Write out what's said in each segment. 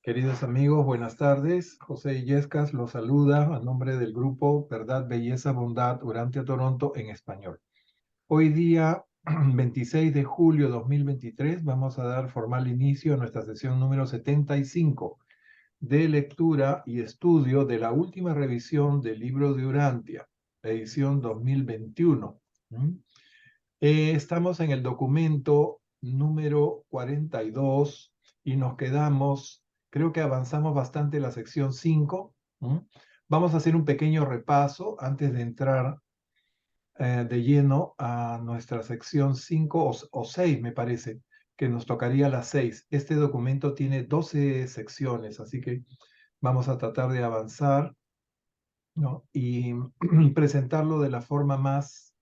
Queridos amigos, buenas tardes. José Illescas los saluda a nombre del grupo Verdad, Belleza, Bondad, Urantia Toronto en español. Hoy día, 26 de julio de 2023, vamos a dar formal inicio a nuestra sesión número 75 de lectura y estudio de la última revisión del libro de Urantia, la edición 2021. ¿Mm? Estamos en el documento número 42 y nos quedamos, creo que avanzamos bastante en la sección 5. ¿Mm? Vamos a hacer un pequeño repaso antes de entrar de lleno a nuestra sección 5 o 6, me parece, que nos tocaría la 6. Este documento tiene 12 secciones, así que vamos a tratar de avanzar, ¿no? Y presentarlo de la forma más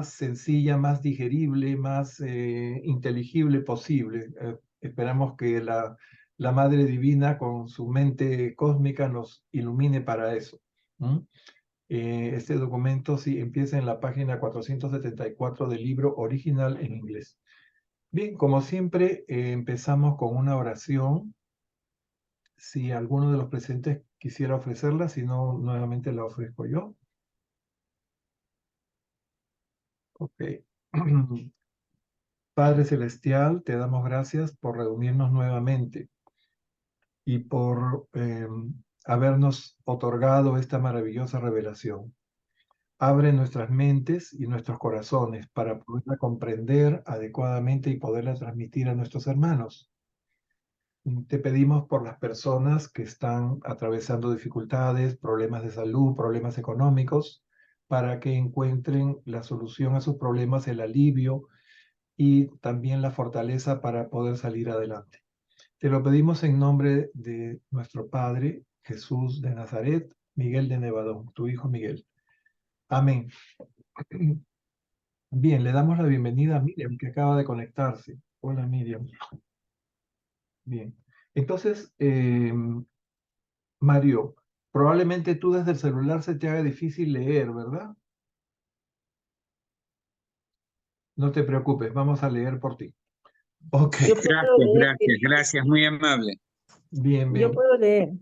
sencilla, más digerible, más inteligible posible. Esperamos que la Madre Divina con su mente cósmica nos ilumine para eso. ¿Mm? Este documento sí empieza en la página 474 del libro original en inglés. Bien, como siempre, empezamos con una oración. Si alguno de los presentes quisiera ofrecerla, si no, nuevamente la ofrezco yo. Ok. Padre Celestial, te damos gracias por reunirnos nuevamente y por habernos otorgado esta maravillosa revelación. Abre nuestras mentes y nuestros corazones para poderla comprender adecuadamente y poderla transmitir a nuestros hermanos. Te pedimos por las personas que están atravesando dificultades, problemas de salud, problemas económicos, para que encuentren la solución a sus problemas, el alivio y también la fortaleza para poder salir adelante. Te lo pedimos en nombre de nuestro Padre, Jesús de Nazaret, Miguel de Nevadón, tu hijo Miguel. Amén. Bien, le damos la bienvenida a Miriam, que acaba de conectarse. Hola, Miriam. Bien. Entonces, Mario, probablemente tú desde el celular se te haga difícil leer, ¿verdad? No te preocupes, vamos a leer por ti. Ok, Yo puedo Gracias, leer, gracias, gracias, muy amable. bien, yo bien. puedo leer.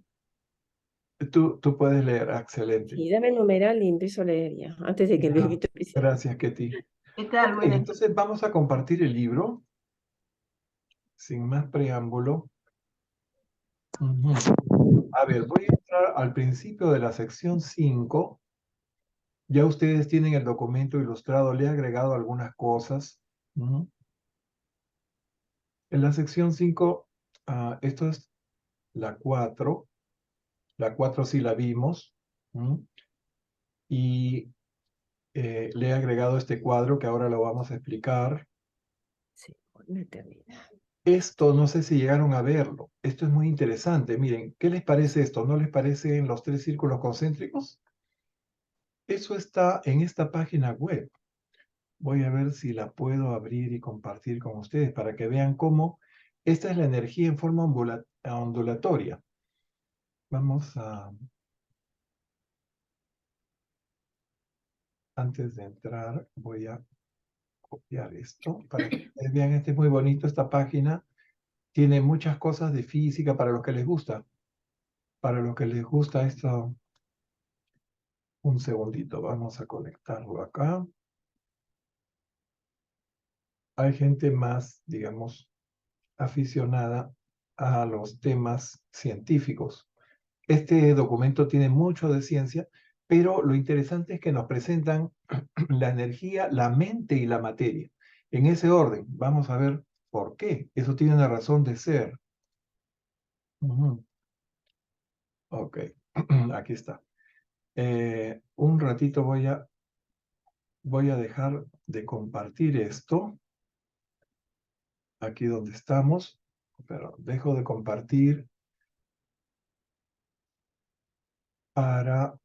Tú puedes leer, excelente. Sí, dame el numeral y empiezo a leer ya, antes de que el Ya, bebito empiece. gracias, Ketty. ¿Qué tal? Ok, Buenas. entonces vamos a compartir el libro, sin más preámbulo. Ujú. A ver, voy a entrar al principio de la sección 5. Ya ustedes tienen el documento ilustrado, le he agregado algunas cosas. Ujú. En la sección 5, esto es la 4. La 4 sí la vimos. Ujú. Y le he agregado este cuadro que ahora lo vamos a explicar. Sí, por una eternidad. Esto no sé si llegaron a verlo. Esto es muy interesante. Miren, ¿qué les parece esto? ¿No les parecen los 3 círculos concéntricos? Eso está en esta página web. Voy a ver si la puedo abrir y compartir con ustedes para que vean cómo esta es la energía en forma ondulatoria. Vamos a, antes de entrar, voy a copiar esto para que ustedes vean. Este es muy bonito, esta página. Tiene muchas cosas de física para los que les gusta. Para los que les gusta esto, un segundito, vamos a conectarlo acá. Hay gente más, digamos, aficionada a los temas científicos. Este documento tiene mucho de ciencia, pero lo interesante es que nos presentan la energía, la mente y la materia. En ese orden, vamos a ver por qué. Eso tiene una razón de ser. Ujú. Ok, aquí está. Un ratito voy a dejar de compartir esto, aquí donde estamos, pero dejo de compartir para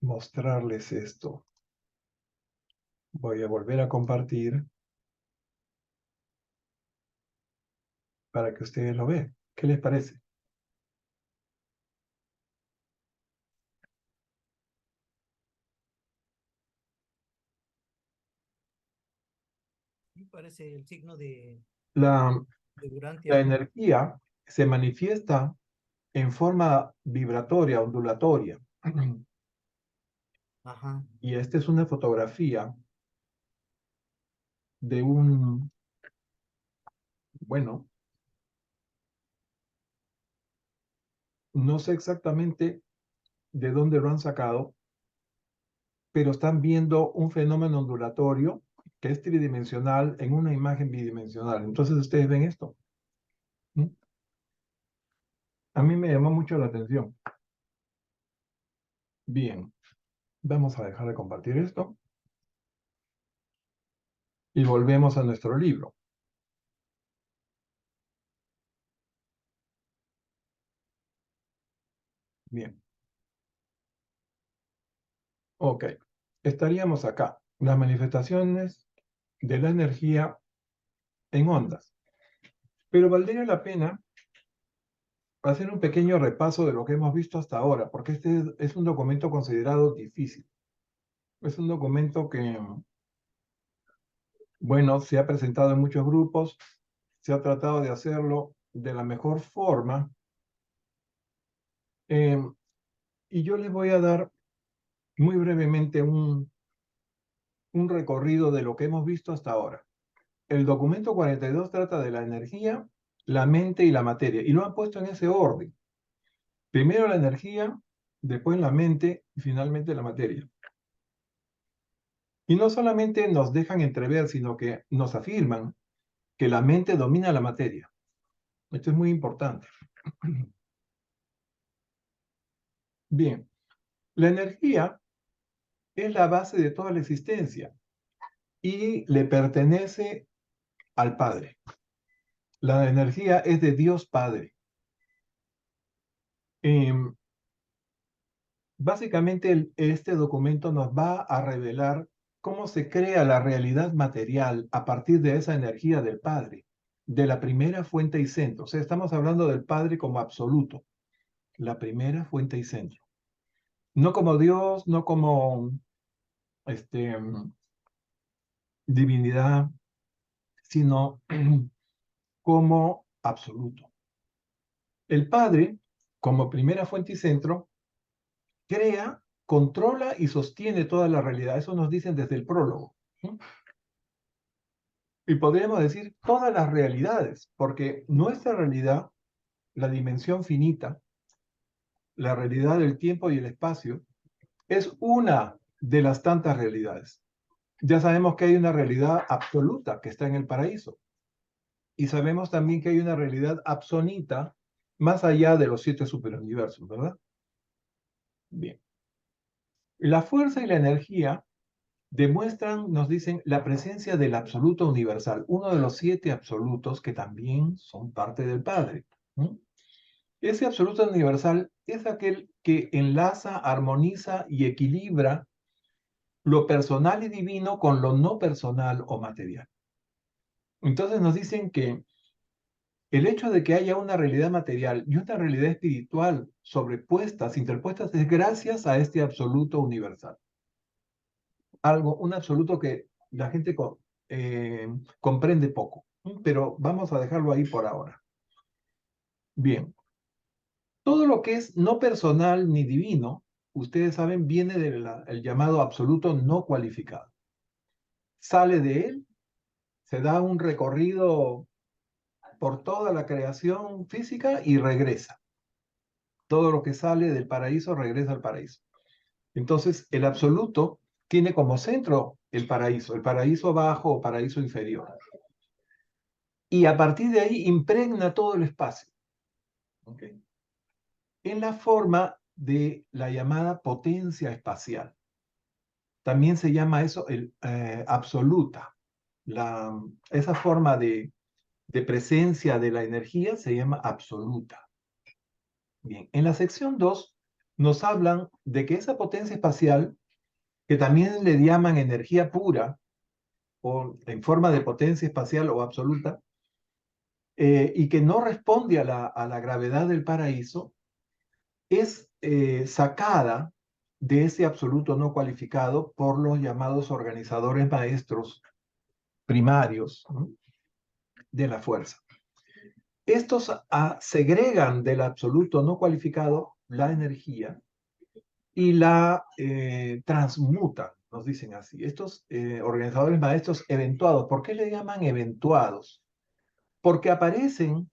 mostrarles esto. Voy a volver a compartir para que ustedes lo vean. ¿Qué les parece? Me parece el signo La, de Durantia, la ¿no? energía se manifiesta en forma vibratoria, ondulatoria. Ajá. Y esta es una fotografía de un, bueno, no sé exactamente de dónde lo han sacado, pero están viendo un fenómeno ondulatorio que es tridimensional en una imagen bidimensional. Entonces ustedes ven esto. ¿Mm? A mí me llamó mucho la atención. Bien, vamos a dejar de compartir esto y volvemos a nuestro libro. Bien. Ok, estaríamos acá. Las manifestaciones de la energía en ondas. Pero valdría la pena hacer un pequeño repaso de lo que hemos visto hasta ahora, porque este es un documento considerado difícil. Es un documento que, bueno, se ha presentado en muchos grupos, se ha tratado de hacerlo de la mejor forma, y yo les voy a dar muy brevemente un recorrido de lo que hemos visto hasta ahora. El documento 42 trata de la energía, la mente y la materia, y lo han puesto en ese orden. Primero la energía, después la mente y finalmente la materia. Y no solamente nos dejan entrever, sino que nos afirman que la mente domina la materia. Esto es muy importante. Bien, la energía es la base de toda la existencia y le pertenece al Padre. La energía es de Dios Padre. Básicamente este documento nos va a revelar cómo se crea la realidad material a partir de esa energía del Padre, de la primera fuente y centro. O sea, estamos hablando del Padre como absoluto, la primera fuente y centro. No como Dios, no como divinidad, sino como absoluto. El Padre, como primera fuente y centro, crea, controla y sostiene toda la realidad. Eso nos dicen desde el prólogo. Y podríamos decir todas las realidades, porque nuestra realidad, la dimensión finita, la realidad del tiempo y el espacio, es una de las tantas realidades. Ya sabemos que hay una realidad absoluta que está en el paraíso. Y sabemos también que hay una realidad absonita más allá de los 7 superuniversos, ¿verdad? Bien. La fuerza y la energía demuestran, nos dicen, la presencia del absoluto universal, uno de los 7 absolutos que también son parte del Padre. ¿No? Ese absoluto universal es aquel que enlaza, armoniza y equilibra lo personal y divino con lo no personal o material. Entonces nos dicen que el hecho de que haya una realidad material y una realidad espiritual sobrepuestas, interpuestas, es gracias a este absoluto universal. Un absoluto que la gente comprende poco, pero vamos a dejarlo ahí por ahora. Bien, todo lo que es no personal ni divino, ustedes saben, viene del llamado absoluto no cualificado. Sale de él, se da un recorrido por toda la creación física y regresa. Todo lo que sale del paraíso regresa al paraíso. Entonces, el absoluto tiene como centro el paraíso bajo o paraíso inferior. Y a partir de ahí impregna todo el espacio. ¿Okay? En la forma de la llamada potencia espacial. También se llama eso absoluta. Esa forma de presencia de la energía se llama absoluta. Bien, en la sección 2 nos hablan de que esa potencia espacial, que también le llaman energía pura, o en forma de potencia espacial o absoluta, y que no responde a la gravedad del paraíso, es sacada de ese absoluto no cualificado por los llamados organizadores maestros primarios, ¿no?, de la fuerza. Estos segregan del absoluto no cualificado la energía y la transmutan, nos dicen así. Estos organizadores maestros eventuados, ¿por qué le llaman eventuados? Porque aparecen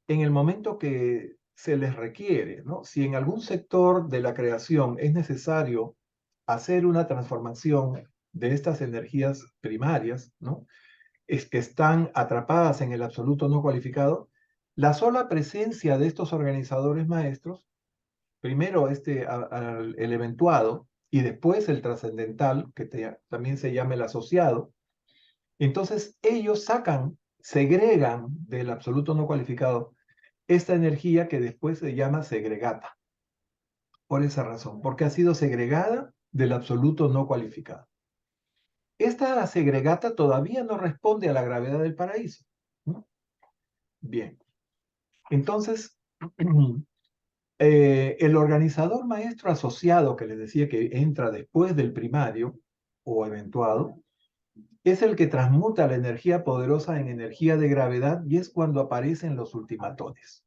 en el momento que se les requiere, ¿no? Si en algún sector de la creación es necesario hacer una transformación de estas energías primarias, ¿no? Es que están atrapadas en el absoluto no cualificado, la sola presencia de estos organizadores maestros, primero el eventuado y después el trascendental, que también se llama el asociado, entonces ellos segregan del absoluto no cualificado esta energía que después se llama segregata. Por esa razón, porque ha sido segregada del absoluto no cualificado. Esta segregata todavía no responde a la gravedad del paraíso, ¿no? Bien, entonces, el organizador maestro asociado, que les decía que entra después del primario o eventuado, es el que transmuta la energía poderosa en energía de gravedad y es cuando aparecen los ultimatones,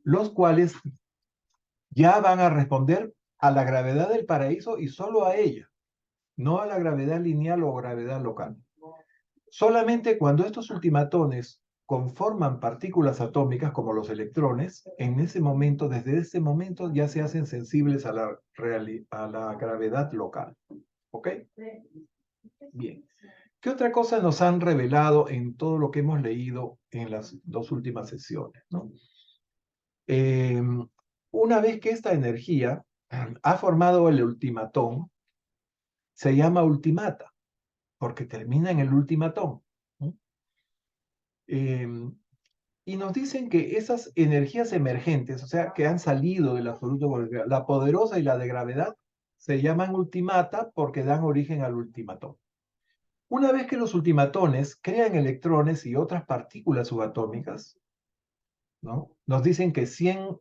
los cuales ya van a responder a la gravedad del paraíso y solo a ella, no a la gravedad lineal o gravedad local. Solamente cuando estos ultimatones conforman partículas atómicas como los electrones, en ese momento, desde ese momento ya se hacen sensibles a la gravedad local. ¿Ok? Bien. ¿Qué otra cosa nos han revelado en todo lo que hemos leído en las dos últimas sesiones, ¿no? Una vez que esta energía ha formado el ultimatón, se llama ultimata, porque termina en el ultimatón, ¿no? Y nos dicen que esas energías emergentes, o sea, que han salido del absoluto, la poderosa y la de gravedad, se llaman ultimata porque dan origen al ultimatón. Una vez que los ultimatones crean electrones y otras partículas subatómicas, ¿no? Nos dicen que 100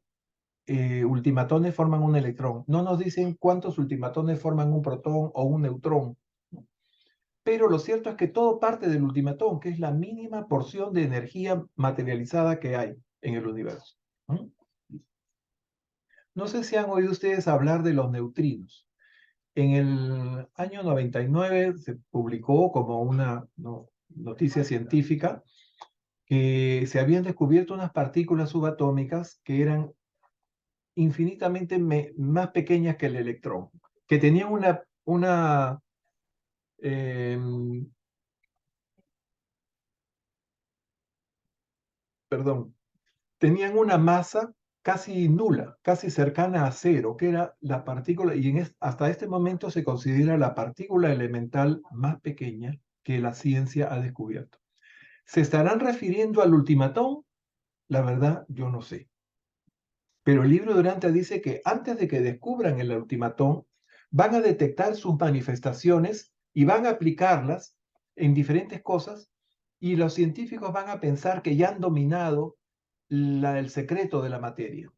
ultimatones forman un electrón. No nos dicen cuántos ultimatones forman un protón o un neutrón. Pero lo cierto es que todo parte del ultimatón, que es la mínima porción de energía materializada que hay en el universo. ¿Mm? No sé si han oído ustedes hablar de los neutrinos. En el año 99 se publicó como una noticia científica que se habían descubierto unas partículas subatómicas que eran infinitamente más pequeñas que el electrón, que tenían em, perdón, tenían una masa casi nula, casi cercana a cero, que era la partícula, y hasta este momento se considera la partícula elemental más pequeña que la ciencia ha descubierto. ¿Se estarán refiriendo al ultimatón? La verdad, yo no sé. Pero el libro de Urantia dice que antes de que descubran el ultimatón, van a detectar sus manifestaciones y van a aplicarlas en diferentes cosas y los científicos van a pensar que ya han dominado el secreto de la materia.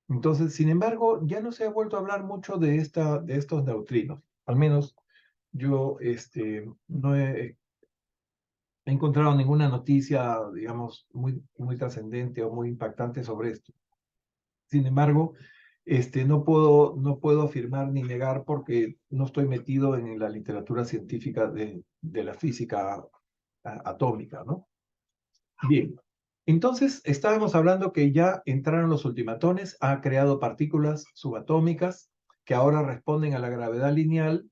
Entonces, sin embargo, ya no se ha vuelto a hablar mucho de estos neutrinos. Al menos yo no he encontrado ninguna noticia, digamos, muy trascendente o muy impactante sobre esto. Sin embargo, no puedo afirmar ni negar porque no estoy metido en la literatura científica de la física atómica, ¿no? Bien, entonces estábamos hablando que ya entraron los ultimatones, ha creado partículas subatómicas que ahora responden a la gravedad lineal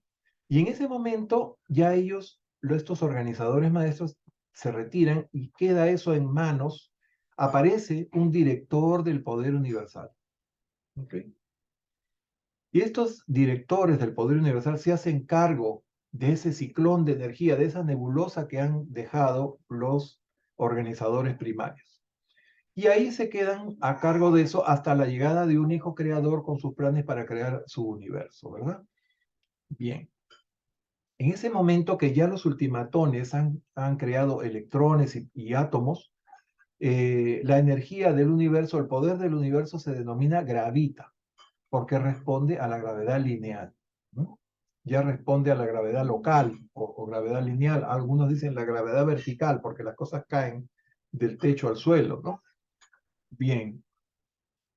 y en ese momento ya estos organizadores maestros, se retiran y queda eso en manos, aparece un director del poder universal. ¿Okay? Y estos directores del poder universal se hacen cargo de ese ciclón de energía, de esa nebulosa que han dejado los organizadores primarios. Y ahí se quedan a cargo de eso hasta la llegada de un hijo creador con sus planes para crear su universo, ¿verdad? Bien. En ese momento que ya los ultimatones han creado electrones y átomos, la energía del universo, el poder del universo se denomina gravita, porque responde a la gravedad lineal, ¿no? Ya responde a la gravedad local o gravedad lineal. Algunos dicen la gravedad vertical, porque las cosas caen del techo al suelo, ¿no? Bien.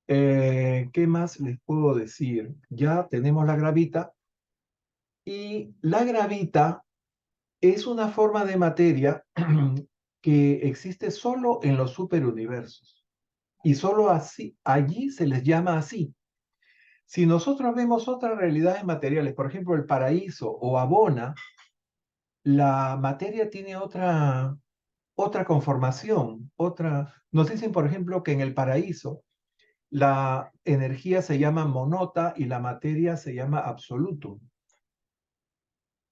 ¿Qué más les puedo decir? Ya tenemos la gravita, y la gravita es una forma de materia que existe solo en los superuniversos, y solo así, allí se les llama así. Si nosotros vemos otras realidades materiales, por ejemplo el paraíso o Abona, la materia tiene otra conformación, nos dicen por ejemplo que en el paraíso la energía se llama monota y la materia se llama absolutum.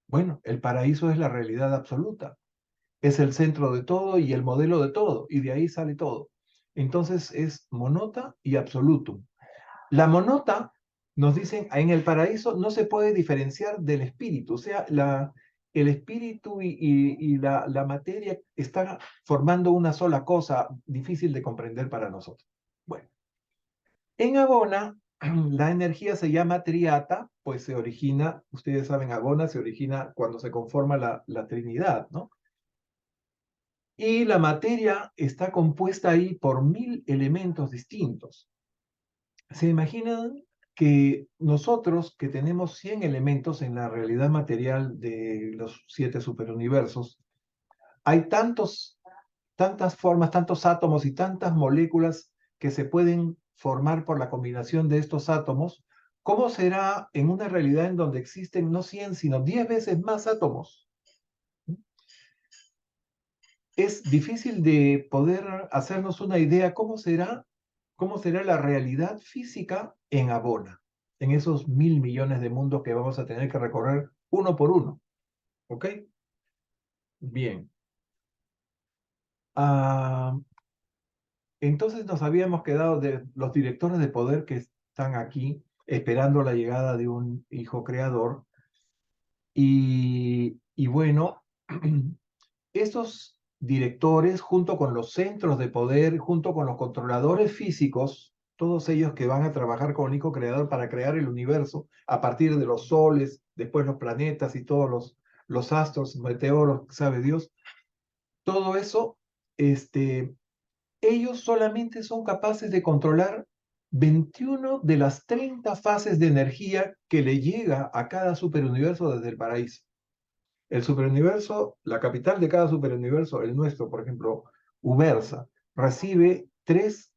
Bueno, el paraíso es la realidad absoluta, es el centro de todo y el modelo de todo, y de ahí sale todo. Entonces es monota y absolutum. La monota, nos dicen, en el paraíso no se puede diferenciar del espíritu, o sea, el espíritu y la materia están formando una sola cosa, difícil de comprender para nosotros. Bueno, en Abona, la energía se llama triata, pues se origina, ustedes saben, Abona se origina cuando se conforma la Trinidad, ¿no? Y la materia está compuesta ahí por 1000 elementos distintos. ¿Se imaginan que nosotros, que tenemos 100 elementos en la realidad material de los 7 superuniversos, hay tantas formas, tantos átomos y tantas moléculas que se pueden formar por la combinación de estos átomos? ¿Cómo será en una realidad en donde existen no 100, sino 10 veces más átomos? Es difícil de poder hacernos una idea cómo será la realidad física en Abona, en esos 1000 millones de mundos que vamos a tener que recorrer uno por uno. ¿Ok? Bien. Ah, entonces nos habíamos quedado de los directores de poder que están aquí esperando la llegada de un hijo creador. Y bueno, estos directores, junto con los centros de poder, junto con los controladores físicos, todos ellos que van a trabajar con el hijo creador para crear el universo a partir de los soles, después los planetas y todos los astros, meteoros, sabe Dios, todo eso, ellos solamente son capaces de controlar 21 de las 30 fases de energía que le llega a cada superuniverso desde el paraíso. El superuniverso, la capital de cada superuniverso, el nuestro, por ejemplo, Ubersa, recibe tres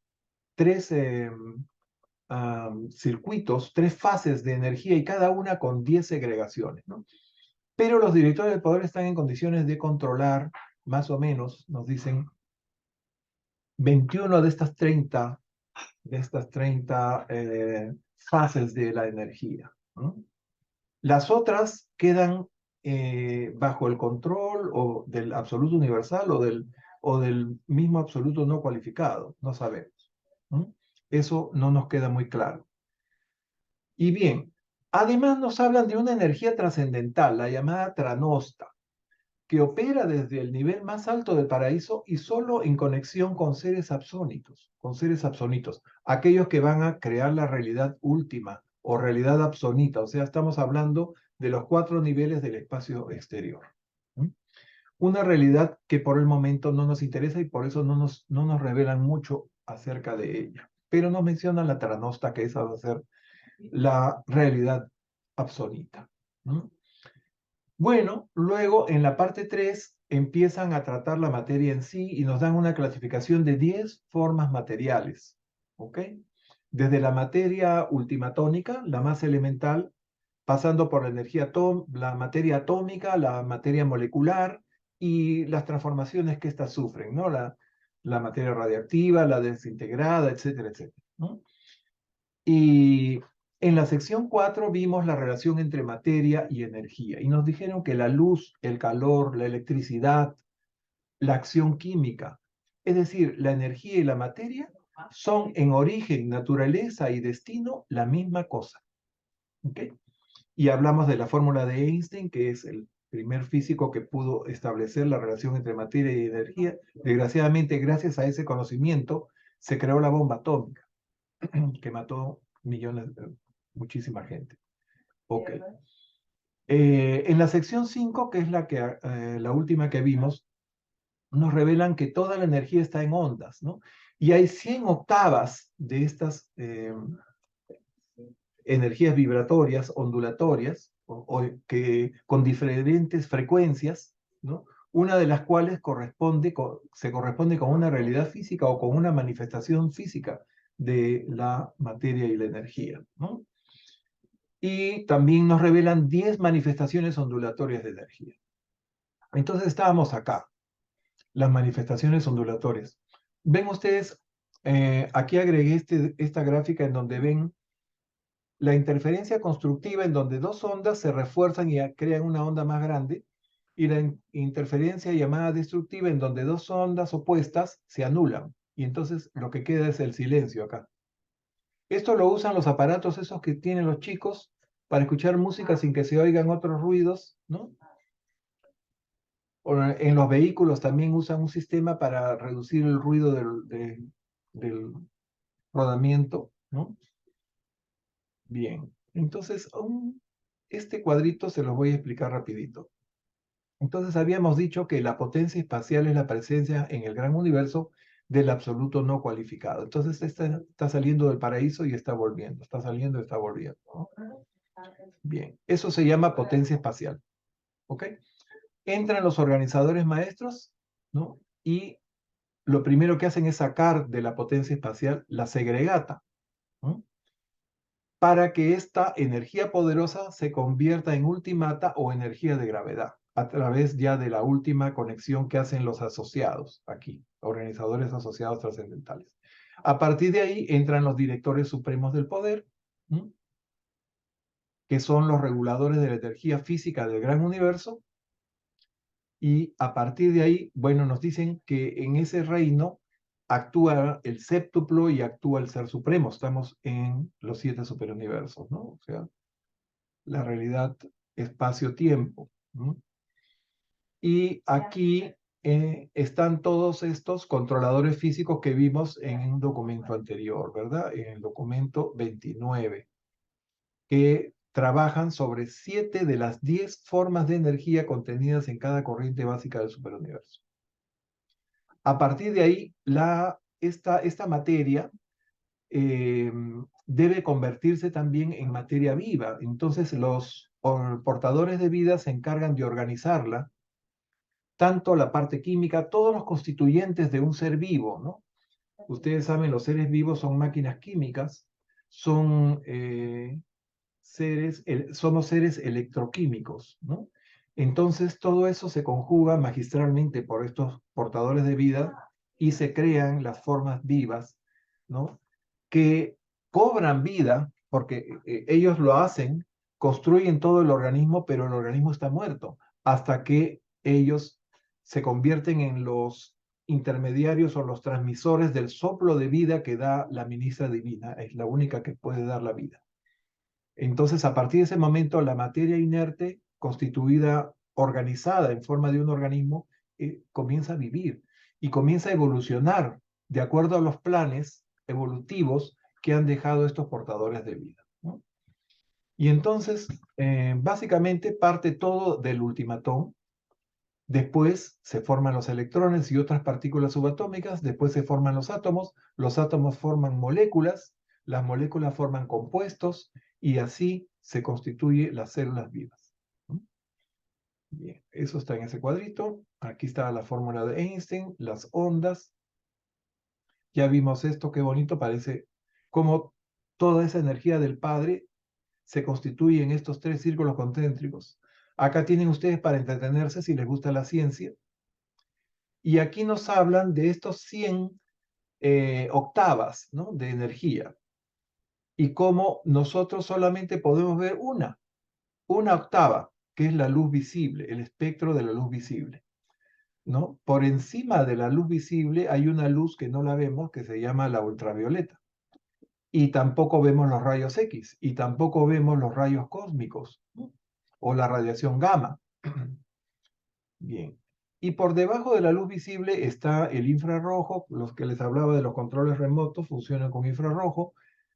circuitos, 3 fases de energía y cada una con 10 segregaciones, ¿no? Pero los directores del poder están en condiciones de controlar, más o menos, nos dicen, 21 de estas 30 fases de la energía, ¿no? Las otras quedan bajo el control o del absoluto universal o del mismo absoluto no cualificado, no sabemos. ¿No? Eso no nos queda muy claro. Y bien, además nos hablan de una energía trascendental, la llamada Tranosta, que opera desde el nivel más alto del paraíso y solo en conexión con seres absonitos, aquellos que van a crear la realidad última o realidad absonita, o sea, estamos hablando de los 4 niveles del espacio exterior. ¿Mm? Una realidad que por el momento no nos interesa y por eso no nos revelan mucho acerca de ella, pero nos mencionan la Tranosta, que esa va a ser la realidad absonita. ¿Mm? Bueno, luego en la parte 3 empiezan a tratar la materia en sí y nos dan una clasificación de 10 formas materiales, ¿ok? Desde la materia ultimatónica, la más elemental, pasando por la la materia atómica, la materia molecular y las transformaciones que éstas sufren, ¿no? La materia radiactiva, la desintegrada, etcétera, etcétera, ¿no? Y en la sección 4 vimos la relación entre materia y energía y nos dijeron que la luz, el calor, la electricidad, la acción química, es decir, la energía y la materia son en origen, naturaleza y destino la misma cosa. ¿Ok? Y hablamos de la fórmula de Einstein, que es el primer físico que pudo establecer la relación entre materia y energía. Desgraciadamente, gracias a ese conocimiento, se creó la bomba atómica que mató muchísima gente. Ok. En la sección 5, que es la última que vimos, nos revelan que toda la energía está en ondas, ¿no? Y hay 100 octavas de estas energías vibratorias, ondulatorias, con diferentes frecuencias, ¿no? Una de las cuales se corresponde con una realidad física o con una manifestación física de la materia y la energía, ¿no? Y también nos revelan 10 manifestaciones ondulatorias de energía. Entonces estábamos acá, las manifestaciones ondulatorias. Ven ustedes, aquí agregué esta gráfica en donde ven la interferencia constructiva, en donde dos ondas se refuerzan y crean una onda más grande, y la interferencia llamada destructiva, en donde dos ondas opuestas se anulan, y entonces lo que queda es el silencio acá. Esto lo usan los aparatos esos que tienen los chicos para escuchar música sin que se oigan otros ruidos, ¿no? O en los vehículos también usan un sistema para reducir el ruido del rodamiento, ¿no? Bien, entonces este cuadrito se los voy a explicar rapidito. Entonces habíamos dicho que la potencia espacial es la presencia en el gran universo del absoluto no cualificado. Entonces está saliendo del paraíso y está volviendo, está saliendo y está volviendo, ¿no? Bien, eso se llama potencia espacial, ¿ok? Entran los organizadores maestros, ¿no? Y lo primero que hacen es sacar de la potencia espacial la segregata, ¿no? Para que esta energía poderosa se convierta en ultimata o energía de gravedad, a través ya de la última conexión que hacen los asociados aquí, organizadores asociados trascendentales. A partir de ahí entran los directores supremos del poder, ¿sí? Que son los reguladores de la energía física del gran universo, y a partir de ahí, bueno, nos dicen que en ese reino actúa el séptuplo y actúa el ser supremo. Estamos en los 7 superuniversos, ¿no? O sea, la realidad espacio-tiempo, ¿no? Y aquí están todos estos controladores físicos que vimos en un documento anterior, ¿verdad? En el documento 29, que trabajan sobre 7 de las 10 formas de energía contenidas en cada corriente básica del superuniverso. A partir de ahí, esta materia debe convertirse también en materia viva. Entonces los portadores de vida se encargan de organizarla, tanto la parte química, todos los constituyentes de un ser vivo, ¿no? Ustedes saben, los seres vivos son máquinas químicas, son somos seres electroquímicos, ¿no? Entonces todo eso se conjuga magistralmente por estos portadores de vida y se crean las formas vivas, ¿no? Que cobran vida, porque ellos lo hacen, construyen todo el organismo, pero el organismo está muerto, hasta que ellos se convierten en los intermediarios o los transmisores del soplo de vida que da la ministra divina, es la única que puede dar la vida. Entonces, a partir de ese momento, la materia inerte, constituida, organizada en forma de un organismo, comienza a vivir y comienza a evolucionar de acuerdo a los planes evolutivos que han dejado estos portadores de vida, ¿no? Y entonces, básicamente parte todo del ultimatón. Después se forman los electrones y otras partículas subatómicas, después se forman los átomos forman moléculas, las moléculas forman compuestos, y así se constituyen las células vivas, ¿no? Bien, eso está en ese cuadrito. Aquí está la fórmula de Einstein, las ondas. Ya vimos esto, qué bonito, parece como toda esa energía del Padre se constituye en estos 3 círculos concéntricos. Acá tienen ustedes para entretenerse si les gusta la ciencia. Y aquí nos hablan de estos 100 octavas, ¿no?, de energía. Y cómo nosotros solamente podemos ver una octava, que es la luz visible, el espectro de la luz visible, ¿no? Por encima de la luz visible hay una luz que no la vemos, que se llama la ultravioleta. Y tampoco vemos los rayos X, y tampoco vemos los rayos cósmicos, ¿no?, o la radiación gamma. Bien. Y por debajo de la luz visible está el infrarrojo. Los que les hablaba de los controles remotos funcionan con infrarrojo,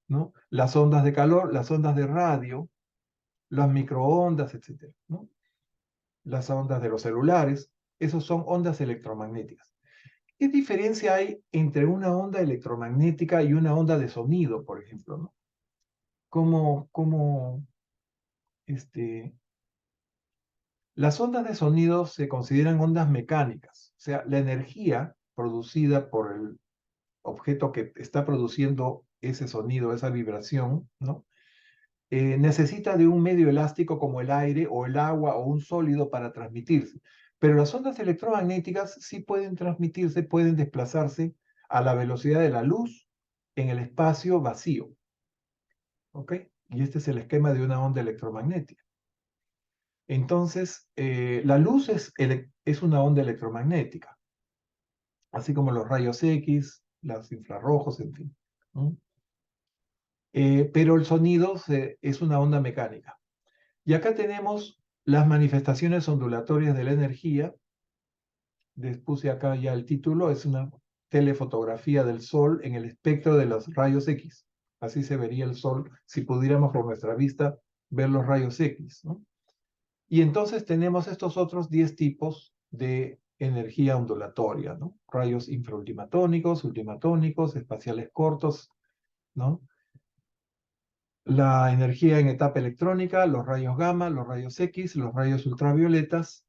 ¿no? Las ondas de calor, las ondas de radio, las microondas, etcétera, ¿no? Las ondas de los celulares. Esos son ondas electromagnéticas. ¿Qué diferencia hay entre una onda electromagnética y una onda de sonido, por ejemplo, ¿no? Las ondas de sonido se consideran ondas mecánicas, o sea, la energía producida por el objeto que está produciendo ese sonido, esa vibración, ¿no? Necesita de un medio elástico como el aire o el agua o un sólido para transmitirse. Pero las ondas electromagnéticas sí pueden transmitirse, pueden desplazarse a la velocidad de la luz en el espacio vacío. ¿Ok? Y este es el esquema de una onda electromagnética. Entonces, la luz es una onda electromagnética, así como los rayos X, los infrarrojos, en fin. ¿No? Pero el sonido es una onda mecánica. Y acá tenemos las manifestaciones ondulatorias de la energía. Les puse acá ya el título, es una telefotografía del Sol en el espectro de los rayos X. Así se vería el Sol si pudiéramos por nuestra vista ver los rayos X, ¿no? Y entonces tenemos estos otros 10 tipos de energía ondulatoria, ¿no? Rayos infraultimatónicos, ultimatónicos, espaciales cortos, ¿no? La energía en etapa electrónica, los rayos gamma, los rayos X, los rayos ultravioletas,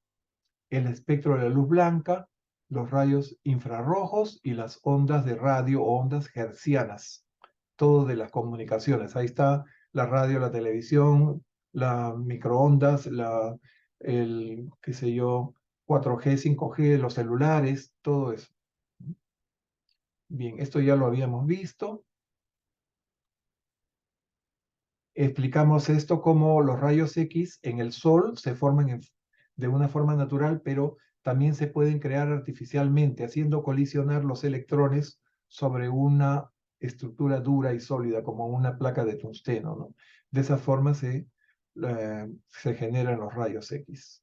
el espectro de la luz blanca, los rayos infrarrojos y las ondas de radio o ondas hertzianas, todo de las comunicaciones. Ahí está la radio, la televisión, las microondas, qué sé yo, 4G, 5G, los celulares, todo eso. Bien, esto ya lo habíamos visto. Explicamos esto como los rayos X en el Sol se forman de una forma natural, pero también se pueden crear artificialmente, haciendo colisionar los electrones sobre una estructura dura y sólida, como una placa de tungsteno, ¿no? De esa forma se generan los rayos X.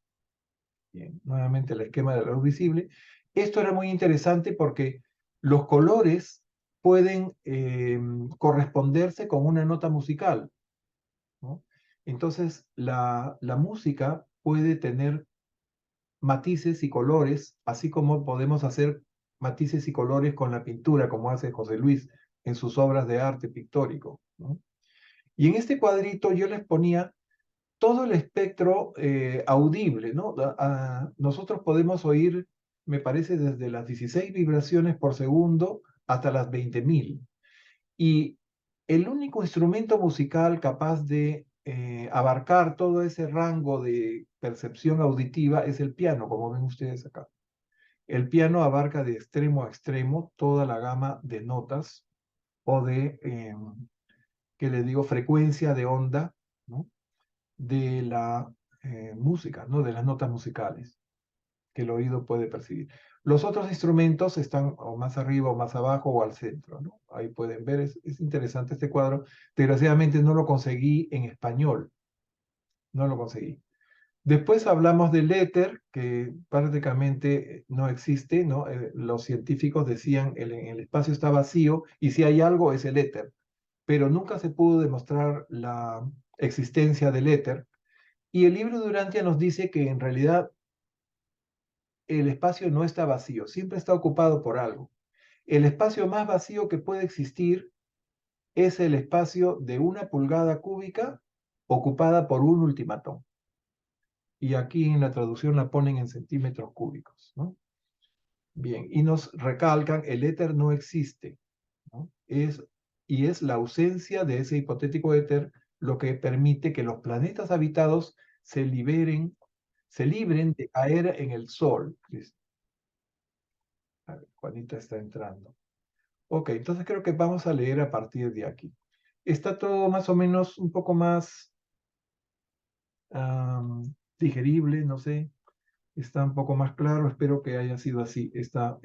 Bien, nuevamente el esquema de la luz visible. Esto era muy interesante porque los colores pueden corresponderse con una nota musical, ¿no? Entonces, la música puede tener matices y colores, así como podemos hacer matices y colores con la pintura, como hace José Luis en sus obras de arte pictórico, ¿no? Y en este cuadrito yo les ponía todo el espectro audible, ¿no? Nosotros podemos oír, me parece, desde las 16 vibraciones por segundo hasta las 20.000. Y el único instrumento musical capaz de abarcar todo ese rango de percepción auditiva es el piano, como ven ustedes acá. El piano abarca de extremo a extremo toda la gama de notas o de, ¿qué le digo?, frecuencia de onda, ¿no? De la música, ¿no? De las notas musicales que el oído puede percibir. Los otros instrumentos están o más arriba o más abajo o al centro, ¿no? Ahí pueden ver, es interesante este cuadro. Desgraciadamente no lo conseguí en español, no lo conseguí. Después hablamos del éter, que prácticamente no existe, ¿no? Los científicos decían el espacio está vacío y si hay algo es el éter, pero nunca se pudo demostrar la existencia del éter. Y el libro de Urantia nos dice que en realidad el espacio no está vacío, siempre está ocupado por algo. El espacio más vacío que puede existir es el espacio de 1 pulgada cúbica ocupada por un ultimatón. Y aquí en la traducción la ponen en centímetros cúbicos, ¿no? Bien, y nos recalcan, el éter no existe, ¿no? Y es la ausencia de ese hipotético éter lo que permite que los planetas habitados se libren de caer en el Sol. A ver, Juanita está entrando. Ok, entonces creo que vamos a leer a partir de aquí. Está todo más o menos un poco más digerible, no sé. Está un poco más claro. Espero que haya sido así esta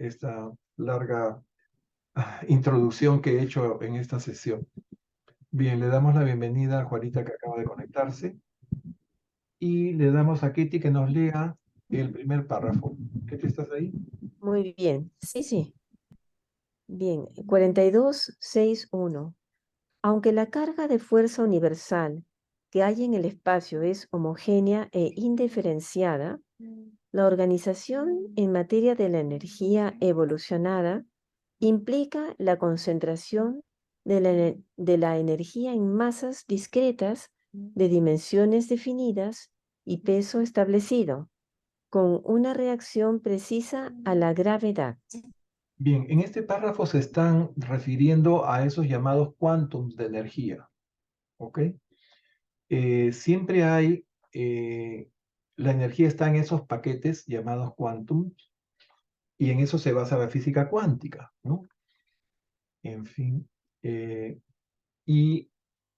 larga introducción que he hecho en esta sesión. Bien, le damos la bienvenida a Juanita que acaba de conectarse. Y le damos a Ketty que nos lea el primer párrafo. Ketty, ¿estás ahí? Muy bien. Sí, sí. Bien. 42.6.1. Aunque la carga de fuerza universal que hay en el espacio es homogénea e indiferenciada, La organización en materia de la energía evolucionada implica la concentración de la energía en masas discretas de dimensiones definidas y peso establecido, con una reacción precisa a la gravedad. Bien, en este párrafo se están refiriendo a esos llamados quantums de energía, ¿ok? Siempre hay, la energía está en esos paquetes llamados quantums y en eso se basa la física cuántica, ¿no? En fin, y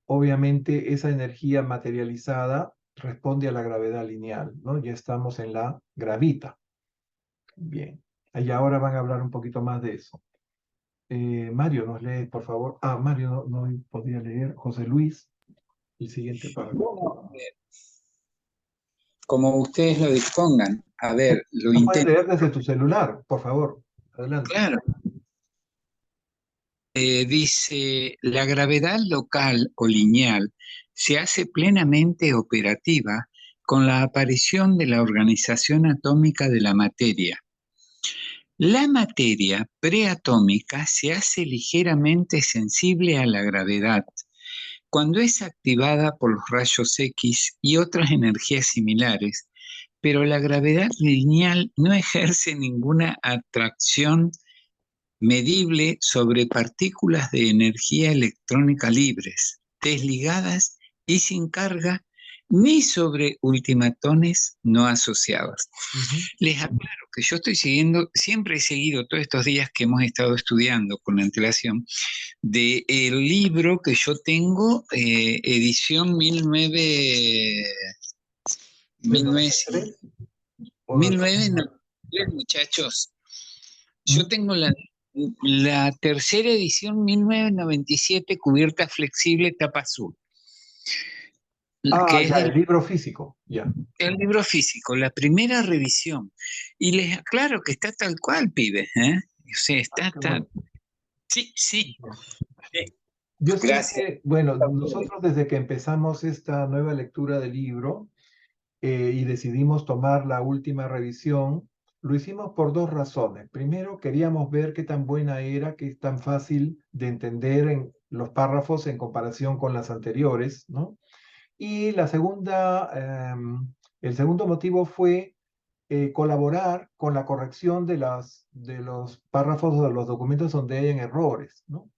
obviamente esa energía materializada responde a la gravedad lineal, ¿no? Ya estamos en la gravita. Bien, y ahora van a hablar un poquito más de eso. Mario, nos lee, por favor. Ah, Mario no podía leer. José Luis, el siguiente párrafo. Bueno, como ustedes lo dispongan. A ver, lo ¿Lo puedes intento. leer desde tu celular, por favor? Adelante. Claro. Dice, la gravedad local o lineal se hace plenamente operativa con la aparición de la organización atómica de la materia. La materia preatómica se hace ligeramente sensible a la gravedad cuando es activada por los rayos X y otras energías similares, pero la gravedad lineal no ejerce ninguna atracción medible sobre partículas de energía electrónica libres, desligadas y sin carga, ni sobre ultimatones no asociados. Les aclaro que yo estoy siguiendo, siempre he seguido todos estos días que hemos estado estudiando con antelación, del libro que yo tengo, edición 1993 o 1993, muchachos. Yo tengo la tercera edición 1997, cubierta flexible, tapa azul, Ah, que es ya, el libro físico, ya. del libro físico, la primera revisión. Y les aclaro que está tal cual, pibes, ¿eh? O sea, Ah, está, qué bueno. sí, sí. Bien. Sí. Yo Gracias. siempre, bueno, nosotros desde que empezamos esta nueva lectura del libro y decidimos tomar la última revisión, lo hicimos por dos razones. Primero, queríamos ver qué tan buena era, qué tan fácil de entender en los párrafos en comparación con las anteriores, ¿no? Y la segunda, el segundo motivo fue colaborar con la corrección de los párrafos o de los documentos donde hayan errores, ¿no?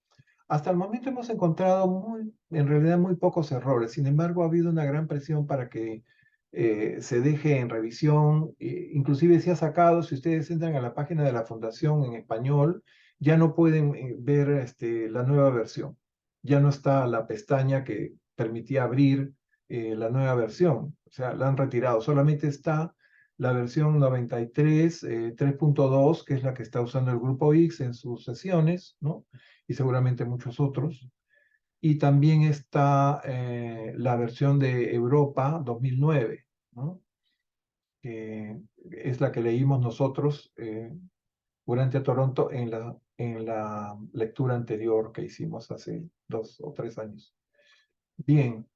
Hasta el momento hemos encontrado en realidad muy pocos errores. Sin embargo, ha habido una gran presión para que se deje en revisión. Inclusive se ha sacado, si ustedes entran a la página de la Fundación en español, ya no pueden ver la nueva versión. Ya no está la pestaña que permitía abrir la nueva versión. O sea, la han retirado. Solamente está la versión 93, 3.2, que es la que está usando el grupo X en sus sesiones, ¿no? Y seguramente muchos otros. Y también está la versión de Europa 2009, ¿no? Que es la que leímos nosotros durante Toronto en la lectura anterior que hicimos hace 2 o 3 años. Bien,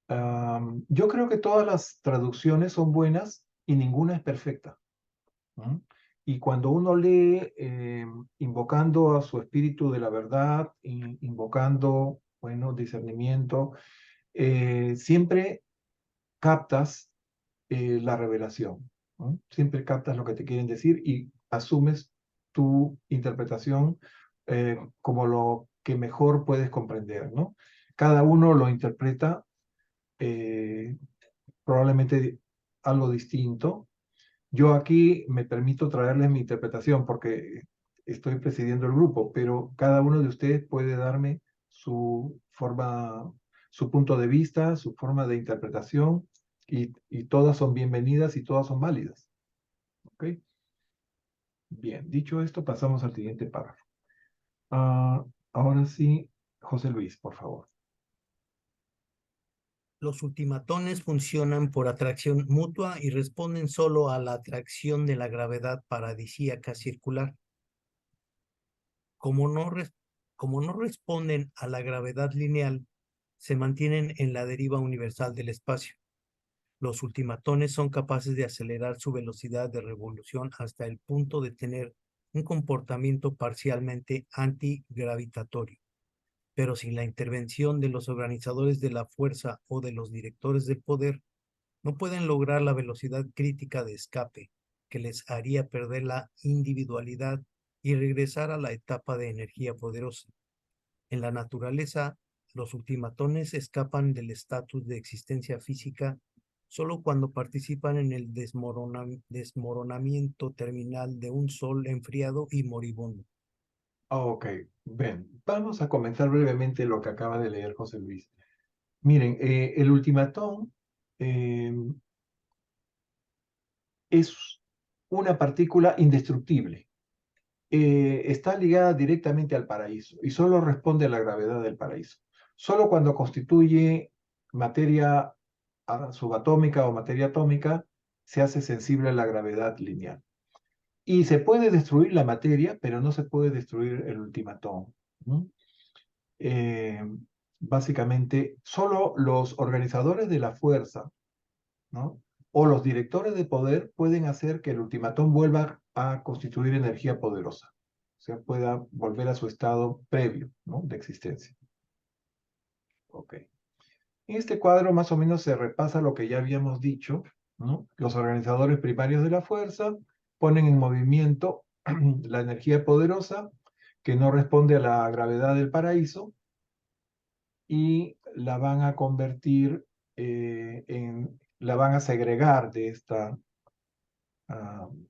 yo creo que todas las traducciones son buenas y ninguna es perfecta. ¿No? Y cuando uno lee invocando a su espíritu de la verdad, invocando, bueno, discernimiento, siempre captas la revelación, ¿no? Siempre captas lo que te quieren decir y asumes tu interpretación como lo que mejor puedes comprender, ¿no? Cada uno lo interpreta eh, probablemente algo distinto. Yo aquí me permito traerles mi interpretación porque estoy presidiendo el grupo, pero cada uno de ustedes puede darme su forma, su punto de vista, su forma de interpretación y todas son bienvenidas y todas son válidas. ¿Ok? Bien, dicho esto, pasamos al siguiente párrafo. Ah, ahora sí, José Luis, por favor. Los ultimatones funcionan por atracción mutua y responden solo a la atracción de la gravedad paradisíaca circular. Como no responden a la gravedad lineal, se mantienen en la deriva universal del espacio. Los ultimatones son capaces de acelerar su velocidad de revolución hasta el punto de tener un comportamiento parcialmente antigravitatorio, pero sin la intervención de los organizadores de la fuerza o de los directores del poder, no pueden lograr la velocidad crítica de escape que les haría perder la individualidad y regresar a la etapa de energía poderosa. En la naturaleza, los ultimatones escapan del estatus de existencia física solo cuando participan en el desmoronamiento terminal de un sol enfriado y moribundo. Ok, ven, vamos a comentar brevemente lo que acaba de leer José Luis. Miren, el ultimatón es una partícula indestructible. Está ligada directamente al paraíso y solo responde a la gravedad del paraíso. Solo cuando constituye materia subatómica o materia atómica se hace sensible a la gravedad lineal. Y se puede destruir la materia, pero no se puede destruir el ultimatón, ¿no? Eh, Básicamente, solo los organizadores de la fuerza, ¿no? O los directores de poder pueden hacer que el ultimatón vuelva a constituir energía poderosa, o sea, pueda volver a su estado previo, ¿no? De existencia. Ok. En este cuadro más o menos se repasa lo que ya habíamos dicho, ¿no? Los organizadores primarios de la fuerza ponen en movimiento la energía poderosa que no responde a la gravedad del paraíso y la van a convertir la van a segregar de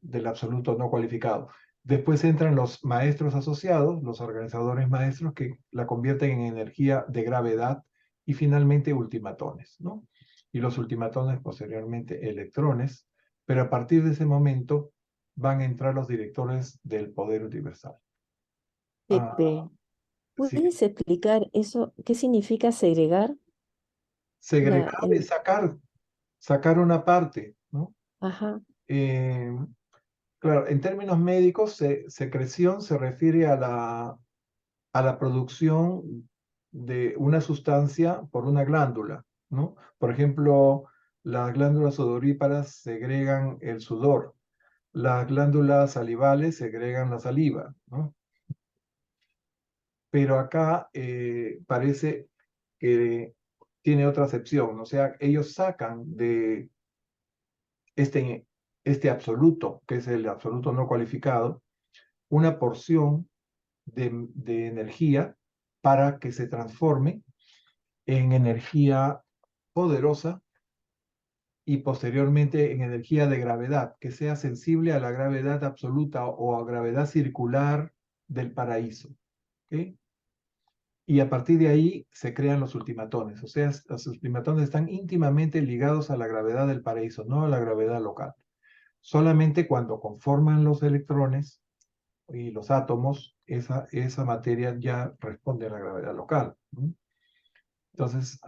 del absoluto no cualificado. Después entran los maestros asociados, los organizadores maestros que la convierten en energía de gravedad y finalmente ultimatones, ¿no? Y los ultimatones posteriormente electrones, pero a partir de ese momento van a entrar los directores del poder universal. Pepe, Sí, ¿puedes explicar eso? ¿Qué significa segregar? segregar es sacar una parte, ¿no? Ajá, Eh, claro, en términos médicos, secreción se refiere a la producción de una sustancia por una glándula, ¿no? Por ejemplo, las glándulas sudoríparas segregan el sudor, las glándulas salivales segregan la saliva, ¿no? Pero acá parece que tiene otra acepción, o sea, ellos sacan de este absoluto, que es el absoluto no cualificado, una porción de energía para que se transforme en energía poderosa y posteriormente en energía de gravedad, que sea sensible a la gravedad absoluta o a gravedad circular del paraíso. ¿Okay? Y a partir de ahí se crean los ultimatones, o sea, los ultimatones están íntimamente ligados a la gravedad del paraíso, no a la gravedad local. Solamente cuando conforman los electrones y los átomos, esa materia ya responde a la gravedad local, ¿no? Entonces,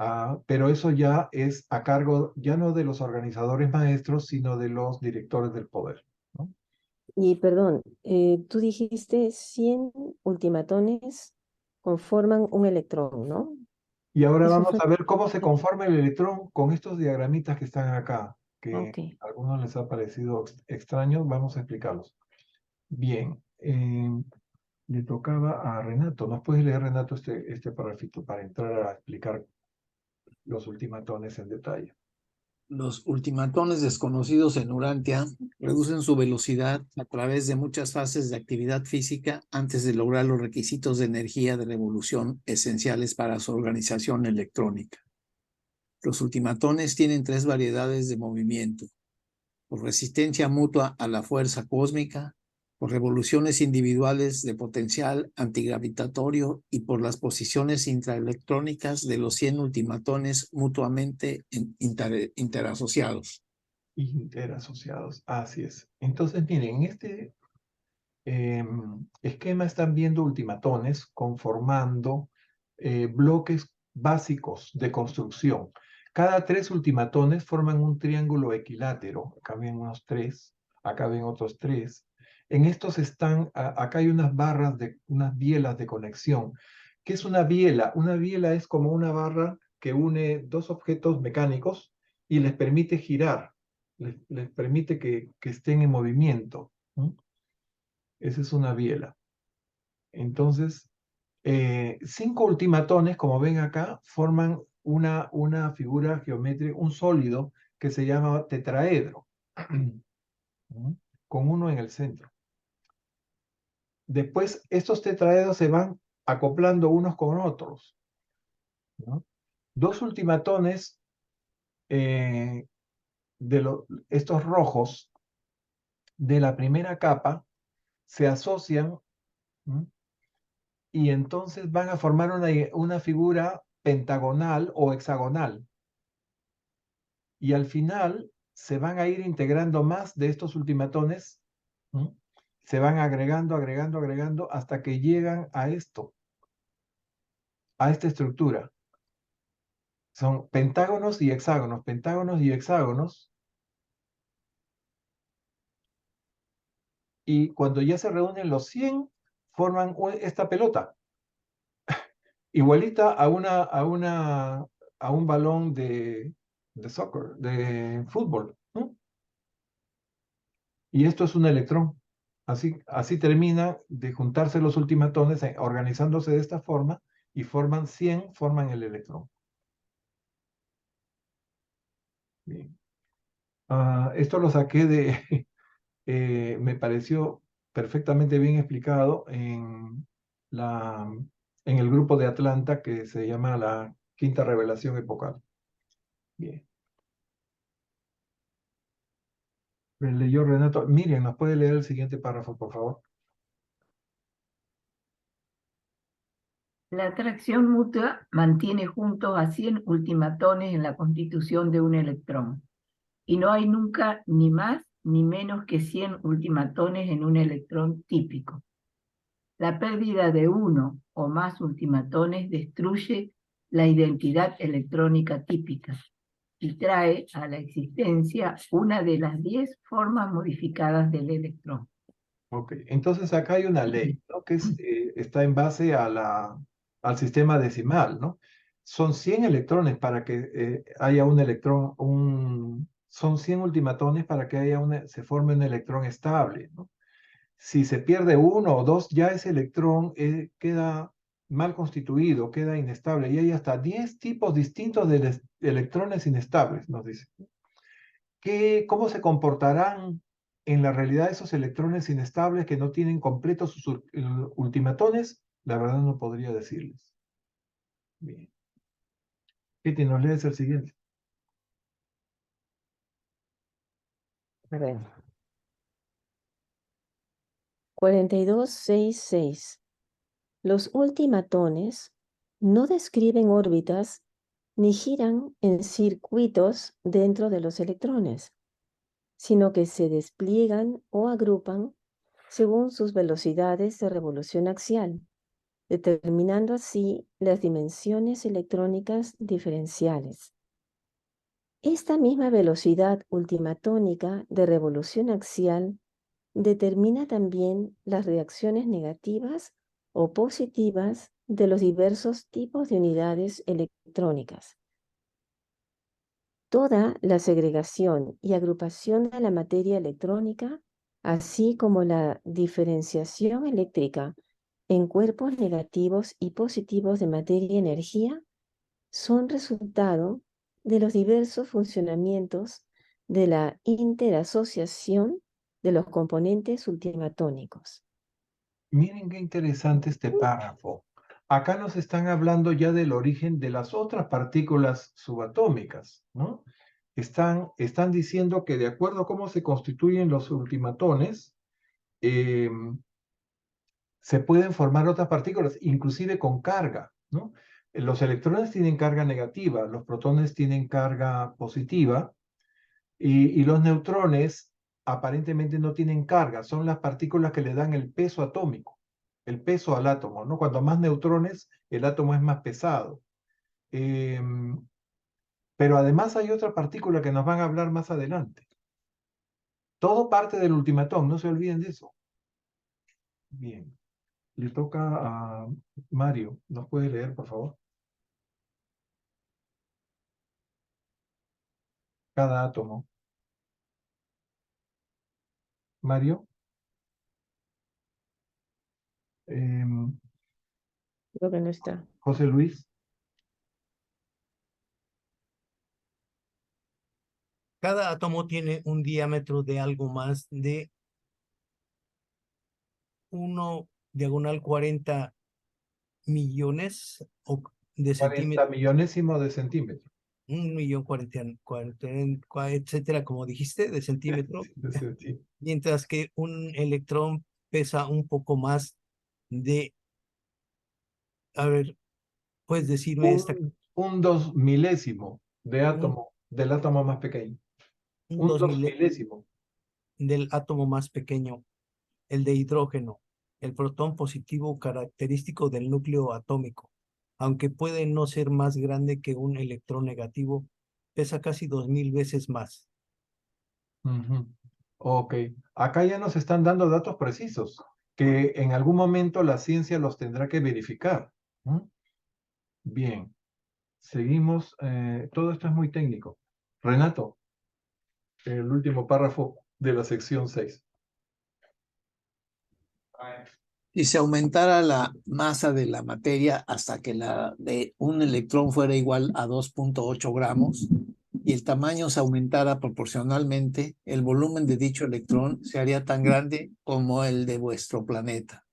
pero eso ya es a cargo, ya no de los organizadores maestros, sino de los directores del poder, ¿no? y perdón, tú dijiste 100 ultimatones conforman un electrón, ¿no? Y ahora Eso vamos fue... a ver cómo se conforma el electrón con estos diagramitas que están acá, que Ok. a algunos les ha parecido extraños, vamos a explicarlos. Bien, le tocaba a Renato. ¿Nos puedes leer, Renato, este parrafito para entrar a explicar los ultimatones en detalle? Los ultimatones desconocidos en Urantia reducen su velocidad a través de muchas fases de actividad física antes de lograr los requisitos de energía de revolución esenciales para su organización electrónica. Los ultimatones tienen tres variedades de movimiento: por resistencia mutua a la fuerza cósmica, por revoluciones individuales de potencial antigravitatorio y por las posiciones intraelectrónicas de los 100 ultimatones mutuamente interasociados. Interasociados, así es. Entonces, miren, en este esquema están viendo ultimatones conformando bloques básicos de construcción. Cada tres ultimatones forman un triángulo equilátero. Acá ven unos tres, acá ven otros tres. En estos están, acá hay unas barras, unas bielas de conexión. ¿Qué es una biela? Una biela es como una barra que une dos objetos mecánicos y les permite girar, les permite que estén en movimiento. Esa es una biela. Entonces, 5 ultimatones, como ven acá, forman una figura geométrica, un sólido que se llama tetraedro, con uno en el centro. Después, estos tetraedros se van acoplando unos con otros, ¿no? 2 ultimatones estos rojos de la primera capa se asocian, ¿no? Y entonces van a formar una figura pentagonal o hexagonal. Y al final se van a ir integrando más de estos ultimatones, ¿no? Se van agregando, agregando, agregando hasta que llegan a esto, a esta estructura. Son pentágonos y hexágonos, pentágonos y hexágonos. Y cuando ya se reúnen los 100, forman esta pelota, igualita a un balón de soccer, de fútbol, ¿no? Y esto es un electrón. Así termina de juntarse los ultimatones, organizándose de esta forma, y forman 100, forman el electrón. Bien. Esto lo saqué me pareció perfectamente bien explicado en el grupo de Atlanta que se llama la quinta revelación epocal. Bien. Leyó Renato. Miriam, ¿nos puede leer el siguiente párrafo, por favor? La atracción mutua mantiene juntos a 100 ultimatones en la constitución de un electrón, y no hay nunca ni más ni menos que 100 ultimatones en un electrón típico. La pérdida de uno o más ultimatones destruye la identidad electrónica típica y trae a la existencia una de las 10 formas modificadas del electrón. Ok, entonces acá hay una ley, ¿no? Que está en base al sistema decimal, ¿no? Son 100 electrones para que haya un electrón, son 100 ultimatones para que se forme un electrón estable, ¿no? Si se pierde uno o dos, ya ese electrón queda mal constituido, queda inestable, y hay hasta 10 tipos distintos de electrones inestables, nos dice. ¿Cómo se comportarán en la realidad esos electrones inestables que no tienen completos sus ultimatones? La verdad no podría decirles. Bien. Kitty, nos lees el siguiente. A ver. 4266. Los ultimatones no describen órbitas ni giran en circuitos dentro de los electrones, sino que se despliegan o agrupan según sus velocidades de revolución axial, determinando así las dimensiones electrónicas diferenciales. Esta misma velocidad ultimatónica de revolución axial determina también las reacciones negativas o positivas de los diversos tipos de unidades electrónicas. Toda la segregación y agrupación de la materia electrónica, así como la diferenciación eléctrica en cuerpos negativos y positivos de materia y energía, son resultado de los diversos funcionamientos de la interasociación de los componentes ultimatónicos. Miren qué interesante este párrafo. Acá nos están hablando ya del origen de las otras partículas subatómicas, ¿no? Están diciendo que de acuerdo a cómo se constituyen los ultimatones, se pueden formar otras partículas, inclusive con carga, ¿no? Los electrones tienen carga negativa, los protones tienen carga positiva, y los neutrones aparentemente no tienen carga, son las partículas que le dan el peso atómico, el peso al átomo, ¿no? Cuanto más neutrones, el átomo es más pesado. Pero además hay otra partícula que nos van a hablar más adelante. Todo parte del ultimatón, no se olviden de eso. Bien. Le toca a Mario. ¿Nos puede leer, por favor? cada átomo. Mario. Creo que no está. José Luis. Cada átomo tiene un diámetro de algo más de 1/40 millones de 40 centímetros, millonésimo de centímetro. 1.040.000, etcétera, como dijiste, de centímetro, De centímetro. mientras que un electrón pesa un poco más de, a ver, puedes decirme Un 2 milésimo de un, átomo, del átomo más pequeño. un Un 2 2 milésimo. del átomo más pequeño, el de hidrógeno, el protón positivo característico del núcleo atómico, aunque puede no ser más grande que un electrón negativo, pesa casi 2000 veces más. Ujú. Ok, acá ya nos están dando datos precisos, que en algún momento la ciencia los tendrá que verificar. ¿Mm? Bien, seguimos. Todo esto es muy técnico. Renato, el último párrafo de la sección 6. Si se aumentara la masa de la materia hasta que la de un electrón fuera igual a 2.8 gramos y el tamaño se aumentara proporcionalmente, el volumen de dicho electrón se haría tan grande como el de vuestro planeta.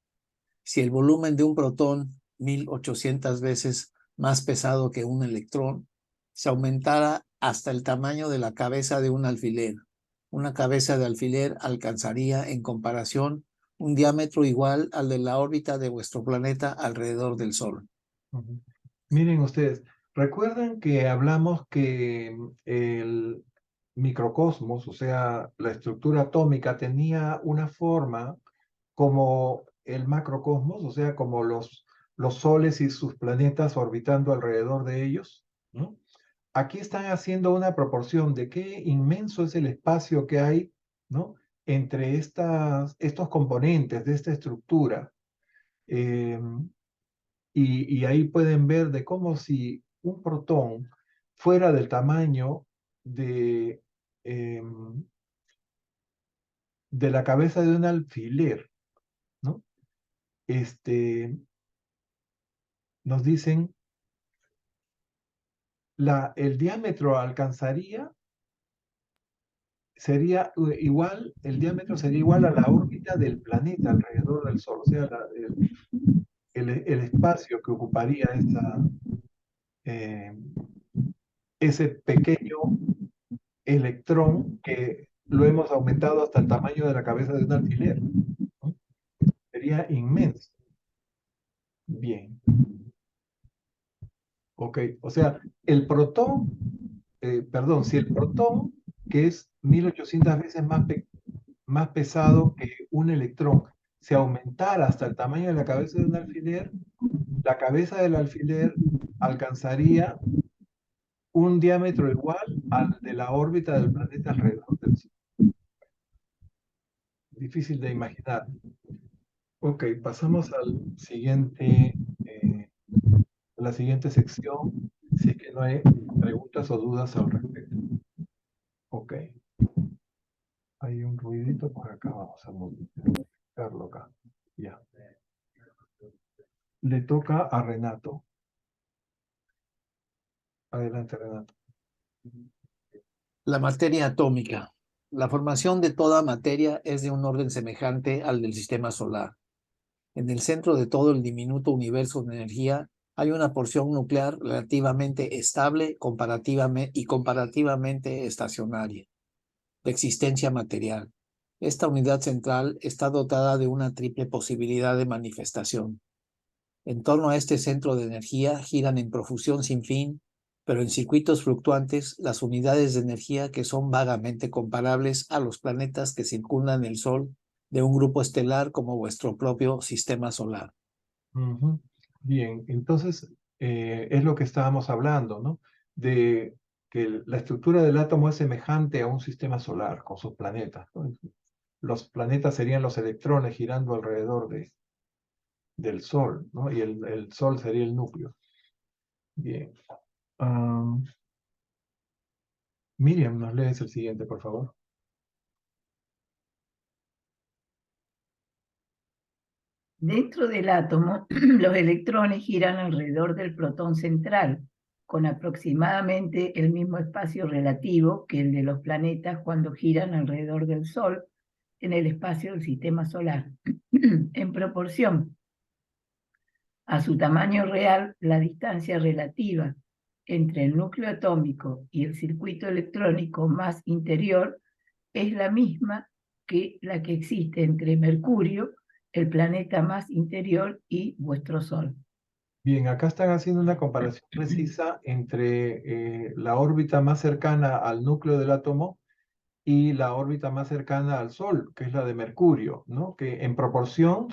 Si el volumen de un protón, 1800 veces más pesado que un electrón, se aumentara hasta el tamaño de la cabeza de un alfiler. Una cabeza de alfiler alcanzaría, en comparación, un diámetro igual al de la órbita de vuestro planeta alrededor del Sol. Ujú. Miren ustedes, recuerdan que hablamos que el microcosmos, o sea, la estructura atómica, tenía una forma como el macrocosmos, o sea, como los soles y sus planetas orbitando alrededor de ellos, ¿no? Aquí están haciendo una proporción de qué inmenso es el espacio que hay, ¿no? Entre estos componentes de esta estructura. Y ahí pueden ver de cómo si un protón fuera del tamaño de, de la cabeza de un alfiler, ¿no? Nos dicen, el diámetro alcanzaría, el diámetro sería igual a la órbita del planeta alrededor del Sol, o sea, el espacio que ocuparía ese pequeño electrón que lo hemos aumentado hasta el tamaño de la cabeza de un alfiler, ¿no? Sería inmenso. Bien. Ok, o sea, el protón, perdón, si el protón, que es 1800 veces más pesado que un electrón, se aumentara hasta el tamaño de la cabeza de un alfiler, la cabeza del alfiler alcanzaría un diámetro igual al de la órbita del planeta alrededor del Sol. Difícil de imaginar. Ok, pasamos la siguiente sección, si es que no hay preguntas o dudas al respecto. Ok, hay un ruidito por acá, vamos a modificarlo acá. Ya. Le toca a Renato. Adelante, Renato. La materia atómica. La formación de toda materia es de un orden semejante al del sistema solar. En el centro de todo el diminuto universo de energía hay una porción nuclear relativamente estable y comparativamente estacionaria, de existencia material. Esta unidad central está dotada de una triple posibilidad de manifestación. En torno a este centro de energía giran en profusión sin fin, pero en circuitos fluctuantes, las unidades de energía que son vagamente comparables a los planetas que circundan el Sol de un grupo estelar como vuestro propio sistema solar. Ujú. Bien, entonces es lo que estábamos hablando, ¿no? De que la estructura del átomo es semejante a un sistema solar con sus planetas, ¿no? Los planetas serían los electrones girando alrededor del Sol, ¿no? Y el Sol sería el núcleo. Bien. Miriam, ¿nos lees el siguiente, por favor? Dentro del átomo, los electrones giran alrededor del protón central, con aproximadamente el mismo espacio relativo que el de los planetas cuando giran alrededor del Sol en el espacio del sistema solar. En proporción a su tamaño real, la distancia relativa entre el núcleo atómico y el circuito electrónico más interior es la misma que la que existe entre Mercurio, el planeta más interior, y vuestro Sol. Bien, acá están haciendo una comparación precisa entre la órbita más cercana al núcleo del átomo y la órbita más cercana al Sol, que es la de Mercurio, ¿no? Que en proporción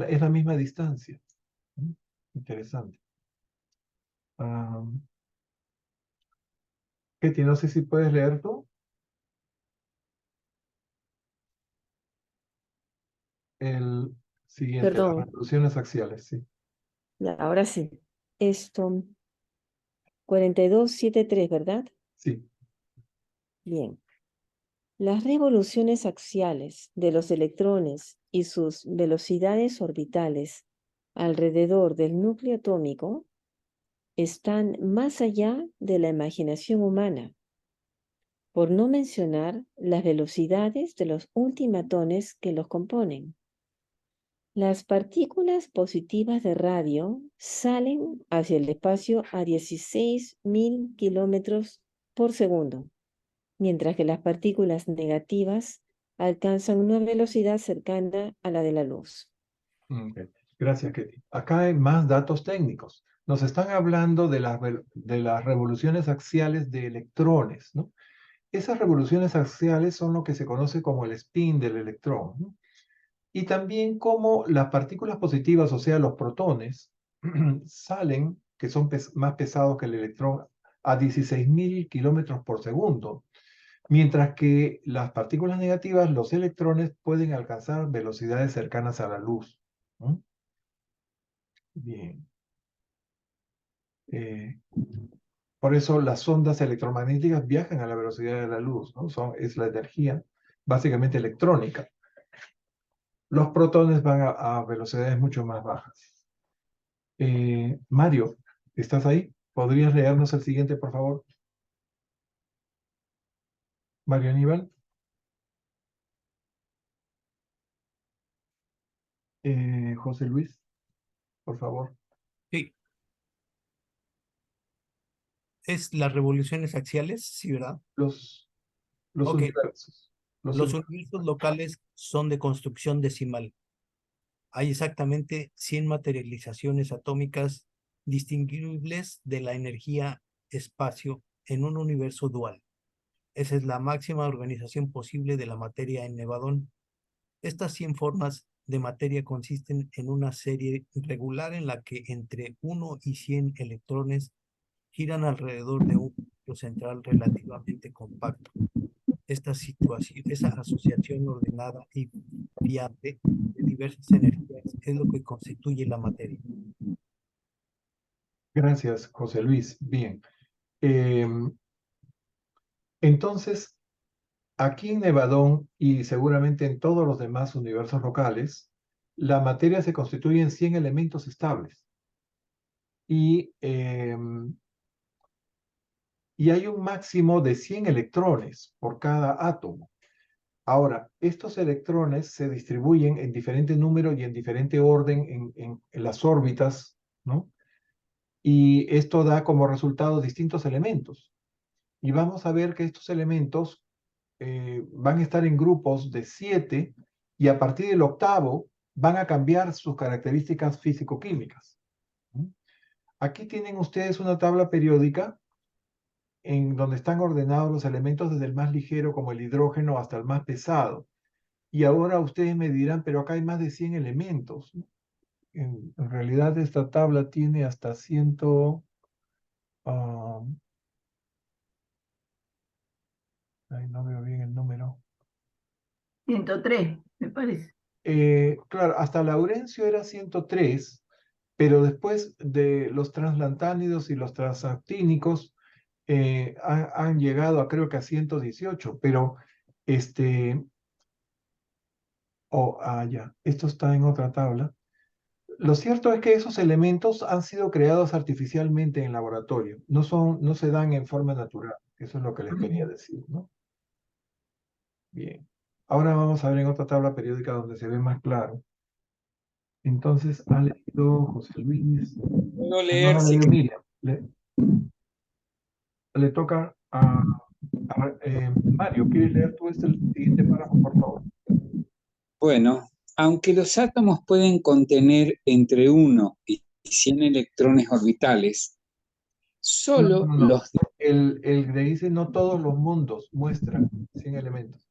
es la misma distancia. ¿Mm? Interesante. Ketty, no sé si puedes leer tú el siguiente, las Perdón, revoluciones axiales, sí. ya, ahora sí. Esto, 4273, ¿verdad? Sí. Bien. Las revoluciones axiales de los electrones y sus velocidades orbitales alrededor del núcleo atómico están más allá de la imaginación humana, por no mencionar las velocidades de los ultimatones que los componen. Las partículas positivas de radio salen hacia el espacio a 16.000 kilómetros por segundo, mientras que las partículas negativas alcanzan una velocidad cercana a la de la luz. Ok. Gracias, Ketty. Acá hay más datos técnicos. Nos están hablando de las revoluciones axiales de electrones, ¿no? Esas revoluciones axiales son lo que se conoce como el spin del electrón, ¿no? Y también cómo las partículas positivas, o sea, los protones, salen, que son más pesados que el electrón, a 16.000 kilómetros por segundo, mientras que las partículas negativas, los electrones, pueden alcanzar velocidades cercanas a la luz. ¿No? Bien. Eh, por eso las ondas electromagnéticas viajan a la velocidad de la luz, ¿no? Es la energía básicamente electrónica. Los protones van a velocidades mucho más bajas. Mario, ¿estás ahí? ¿Podrías leernos el siguiente, por favor? Mario Aníbal. José Luis, por favor. Sí, es las revoluciones axiales, sí, ¿verdad? Los Ok, universos. los universos locales son de construcción decimal. Hay exactamente 100 materializaciones atómicas distinguibles de la energía espacio en un universo dual. Esa es la máxima organización posible de la materia en Nevadón. Estas 100 formas de materia consisten en una serie regular en la que entre 1 y 100 electrones giran alrededor de un núcleo central relativamente compacto. Esta situación, esa asociación ordenada y fiable de diversas energías es lo que constituye la materia. Gracias, José Luis. Bien. Entonces, aquí en Nevadón y seguramente en todos los demás universos locales, la materia se constituye en 100 elementos estables. Y hay un máximo de 100 electrones por cada átomo. Ahora, estos electrones se distribuyen en diferente número y en diferente orden en las órbitas, ¿no? Y esto da como resultado distintos elementos. Y vamos a ver que estos elementos van a estar en grupos de 7 y a partir del octavo van a cambiar sus características físico-químicas. Aquí tienen ustedes una tabla periódica en donde están ordenados los elementos desde el más ligero como el hidrógeno hasta el más pesado. Y ahora ustedes me dirán, pero acá hay más de 100 elementos. En realidad esta tabla tiene hasta 100, no veo bien el número. 103, me parece. Claro, hasta Laurencio era 103, pero después de los translantánidos y los transactínicos han llegado a creo que a 118, pero ya, esto está en otra tabla. Lo cierto es que esos elementos han sido creados artificialmente en laboratorio, no se dan en forma natural. Eso es lo que les quería decir, ¿no? Bien. Ahora vamos a ver en otra tabla periódica donde se ve más claro. Entonces, ha leído José Luis. Puedo No, leer no si leyó Miriam. Le toca a Mario. ¿Quieres leer tú el siguiente párrafo, por favor? Bueno, aunque los átomos pueden contener entre 1 y 100 electrones orbitales, solo No. los... El que dice no todos los mundos muestran 100 elementos.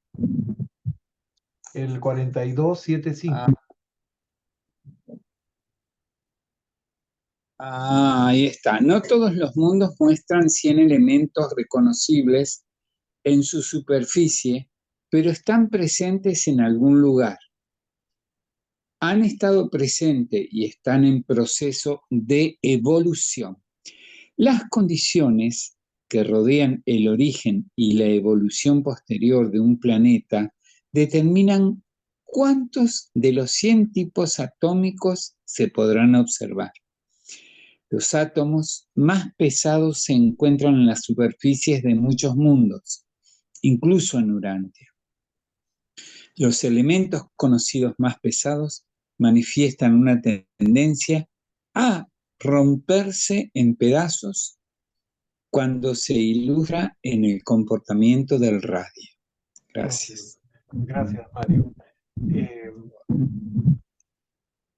El 4275. Ahí está. No todos los mundos muestran 100 elementos reconocibles en su superficie, pero están presentes en algún lugar. Han estado presentes y están en proceso de evolución. Las condiciones que rodean el origen y la evolución posterior de un planeta determinan cuántos de los 100 tipos atómicos se podrán observar. Los átomos más pesados se encuentran en las superficies de muchos mundos, incluso en Urantia. Los elementos conocidos más pesados manifiestan una tendencia a romperse en pedazos cuando se ilustra en el comportamiento del radio. Gracias. Gracias, Mario.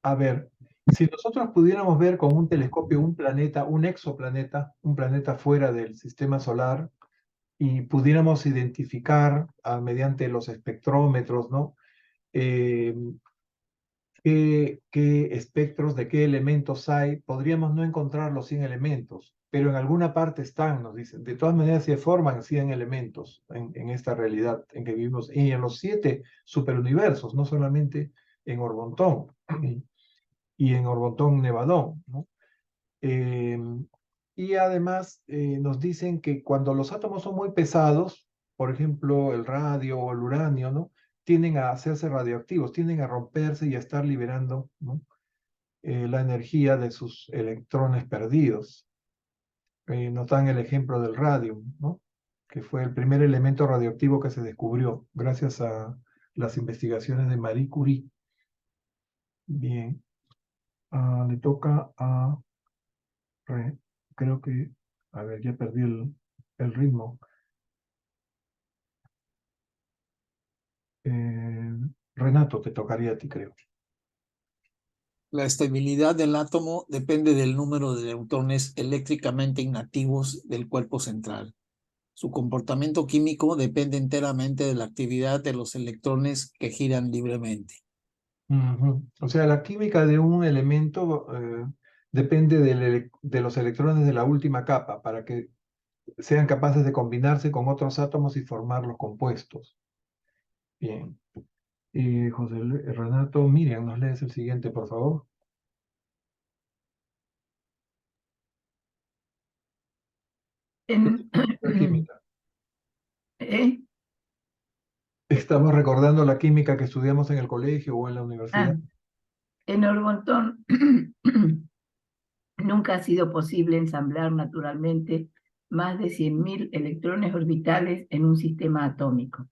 A ver, si nosotros pudiéramos ver con un telescopio un planeta, un exoplaneta, un planeta fuera del sistema solar, y pudiéramos identificar mediante los espectrómetros, ¿no? Qué espectros de qué elementos hay, podríamos no encontrar los 100 elementos, pero en alguna parte están, nos dicen. De todas maneras se forman 100 elementos en esta realidad en que vivimos, y en los 7 superuniversos, no solamente en Orbontón y en Orbontón Nevadón, ¿no? Y además nos dicen que cuando los átomos son muy pesados, por ejemplo, el radio o el uranio, ¿no? Tienden a hacerse radioactivos, tienden a romperse y a estar liberando, ¿no? La energía de sus electrones perdidos. Nos dan el ejemplo del radium, ¿no? Que fue el primer elemento radioactivo que se descubrió gracias a las investigaciones de Marie Curie. Bien. Le toca a... creo que... A ver, ya perdí el ritmo. Renato, te tocaría a ti, creo. La estabilidad del átomo depende del número de neutrones eléctricamente inactivos del cuerpo central. Su comportamiento químico depende enteramente de la actividad de los electrones que giran libremente. O sea, la química de un elemento depende de los electrones de la última capa para que sean capaces de combinarse con otros átomos y formar los compuestos. Bien. Renato, Miriam, ¿nos lees el siguiente, por favor? La química. Estamos recordando la química que estudiamos en el colegio o en la universidad. En Orbontón nunca ha sido posible ensamblar naturalmente más de 100.000 electrones orbitales en un sistema atómico.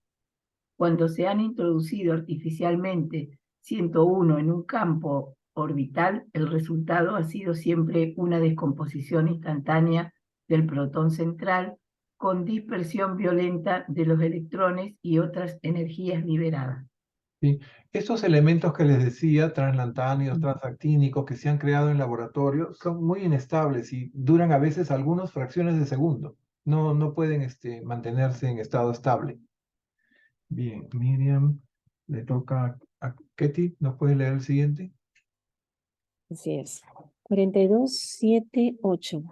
Cuando se han introducido artificialmente 101 en un campo orbital, el resultado ha sido siempre una descomposición instantánea del protón central con dispersión violenta de los electrones y otras energías liberadas. Sí. Estos elementos que les decía, translantánicos, transactínicos, que se han creado en laboratorio, son muy inestables y duran a veces algunas fracciones de segundo. No pueden mantenerse en estado estable. Bien, Miriam, le toca a Ketty. ¿Nos puede leer el siguiente? Así es. 4278.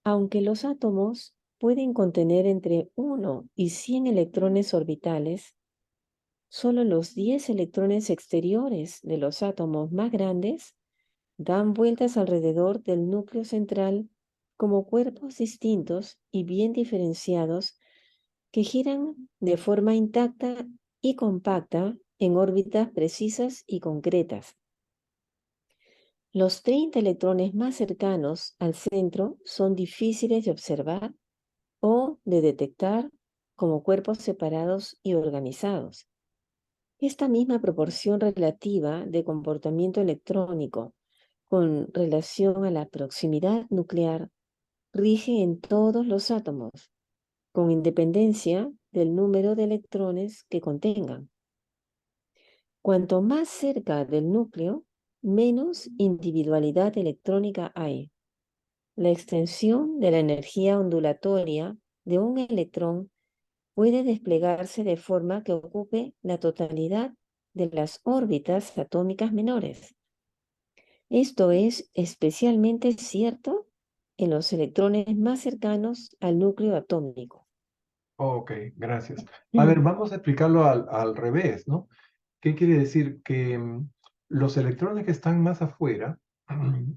Aunque los átomos pueden contener entre 1 y 100 electrones orbitales, solo los 10 electrones exteriores de los átomos más grandes dan vueltas alrededor del núcleo central como cuerpos distintos y bien diferenciados que giran de forma intacta y compacta en órbitas precisas y concretas. Los 30 electrones más cercanos al centro son difíciles de observar o de detectar como cuerpos separados y organizados. Esta misma proporción relativa de comportamiento electrónico con relación a la proximidad nuclear rige en todos los átomos, con independencia del número de electrones que contengan. Cuanto más cerca del núcleo, menos individualidad electrónica hay. La extensión de la energía ondulatoria de un electrón puede desplegarse de forma que ocupe la totalidad de las órbitas atómicas menores. Esto es especialmente cierto en los electrones más cercanos al núcleo atómico. Ok, gracias. A ver, vamos a explicarlo al revés, ¿no? ¿Qué quiere decir? Que los electrones que están más afuera,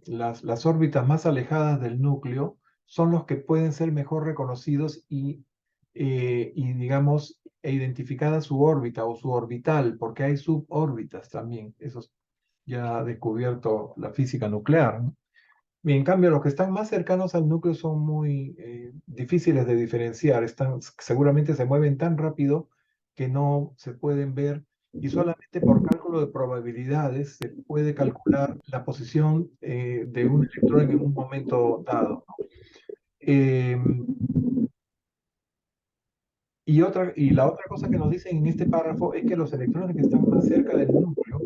las órbitas más alejadas del núcleo, son los que pueden ser mejor reconocidos y digamos, identificada su órbita o su orbital, porque hay subórbitas también. Eso ya ha descubierto la física nuclear, ¿no? Y en cambio, los que están más cercanos al núcleo son muy difíciles de diferenciar. Seguramente se mueven tan rápido que no se pueden ver y solamente por cálculo de probabilidades se puede calcular la posición de un electrón en un momento dado. Y la otra cosa que nos dicen en este párrafo es que los electrones que están más cerca del núcleo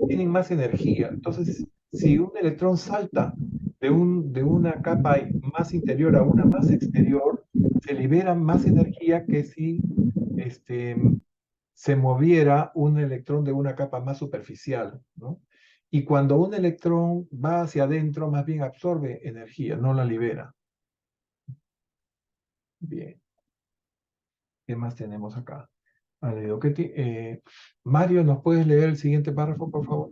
tienen más energía. Entonces, si un electrón salta de una capa más interior a una más exterior, se libera más energía que si se moviera un electrón de una capa más superficial, ¿no? Y cuando un electrón va hacia adentro, más bien absorbe energía, no la libera. Bien. ¿Qué más tenemos acá? Mario, ¿nos puedes leer el siguiente párrafo, por favor?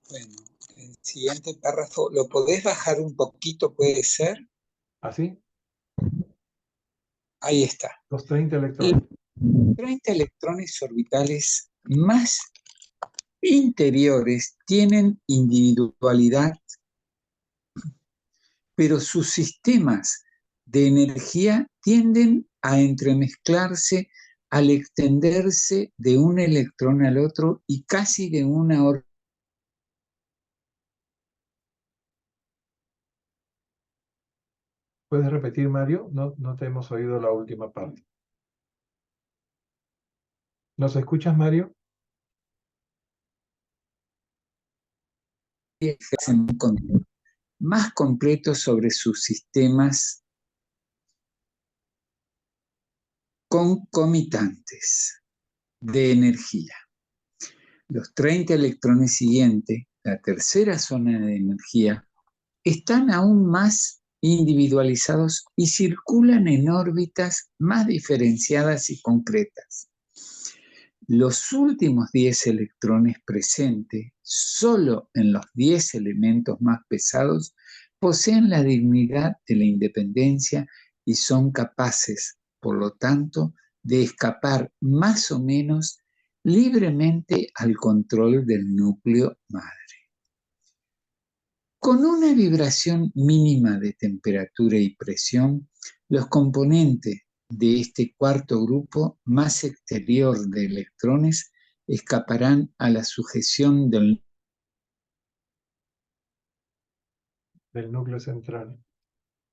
Bueno, el siguiente párrafo, ¿lo podés bajar un poquito, puede ser? ¿Así? Ahí está. Los 30 electrones. Los 30 electrones orbitales más interiores tienen individualidad, pero sus sistemas de energía tienden a entremezclarse al extenderse de un electrón al otro y casi de una órbita. ¿Puedes repetir, Mario? No te hemos oído la última parte. ¿Nos escuchas, Mario? Ejercen un control más completo sobre sus sistemas concomitantes de energía. Los 30 electrones siguientes, la tercera zona de energía, están aún más individualizados y circulan en órbitas más diferenciadas y concretas. Los últimos 10 electrones presentes, solo en los 10 elementos más pesados, poseen la dignidad de la independencia y son capaces, por lo tanto, de escapar más o menos libremente al control del núcleo madre. Con una vibración mínima de temperatura y presión, los componentes de este cuarto grupo más exterior de electrones escaparán a la sujeción del núcleo central,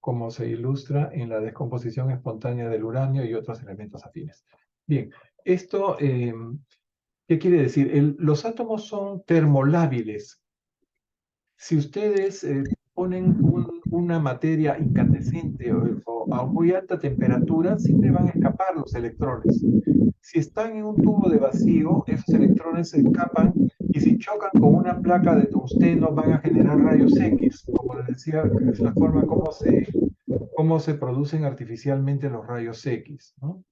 como se ilustra en la descomposición espontánea del uranio y otros elementos afines. Bien, esto, ¿qué quiere decir? Los átomos son termolábiles. Si ustedes ponen una materia incandescente o a muy alta temperatura, siempre van a escapar los electrones. Si están en un tubo de vacío, esos electrones se escapan y si chocan con una placa de tungsteno van a generar rayos X. Como les decía, es la forma cómo se producen artificialmente los rayos X, ¿no?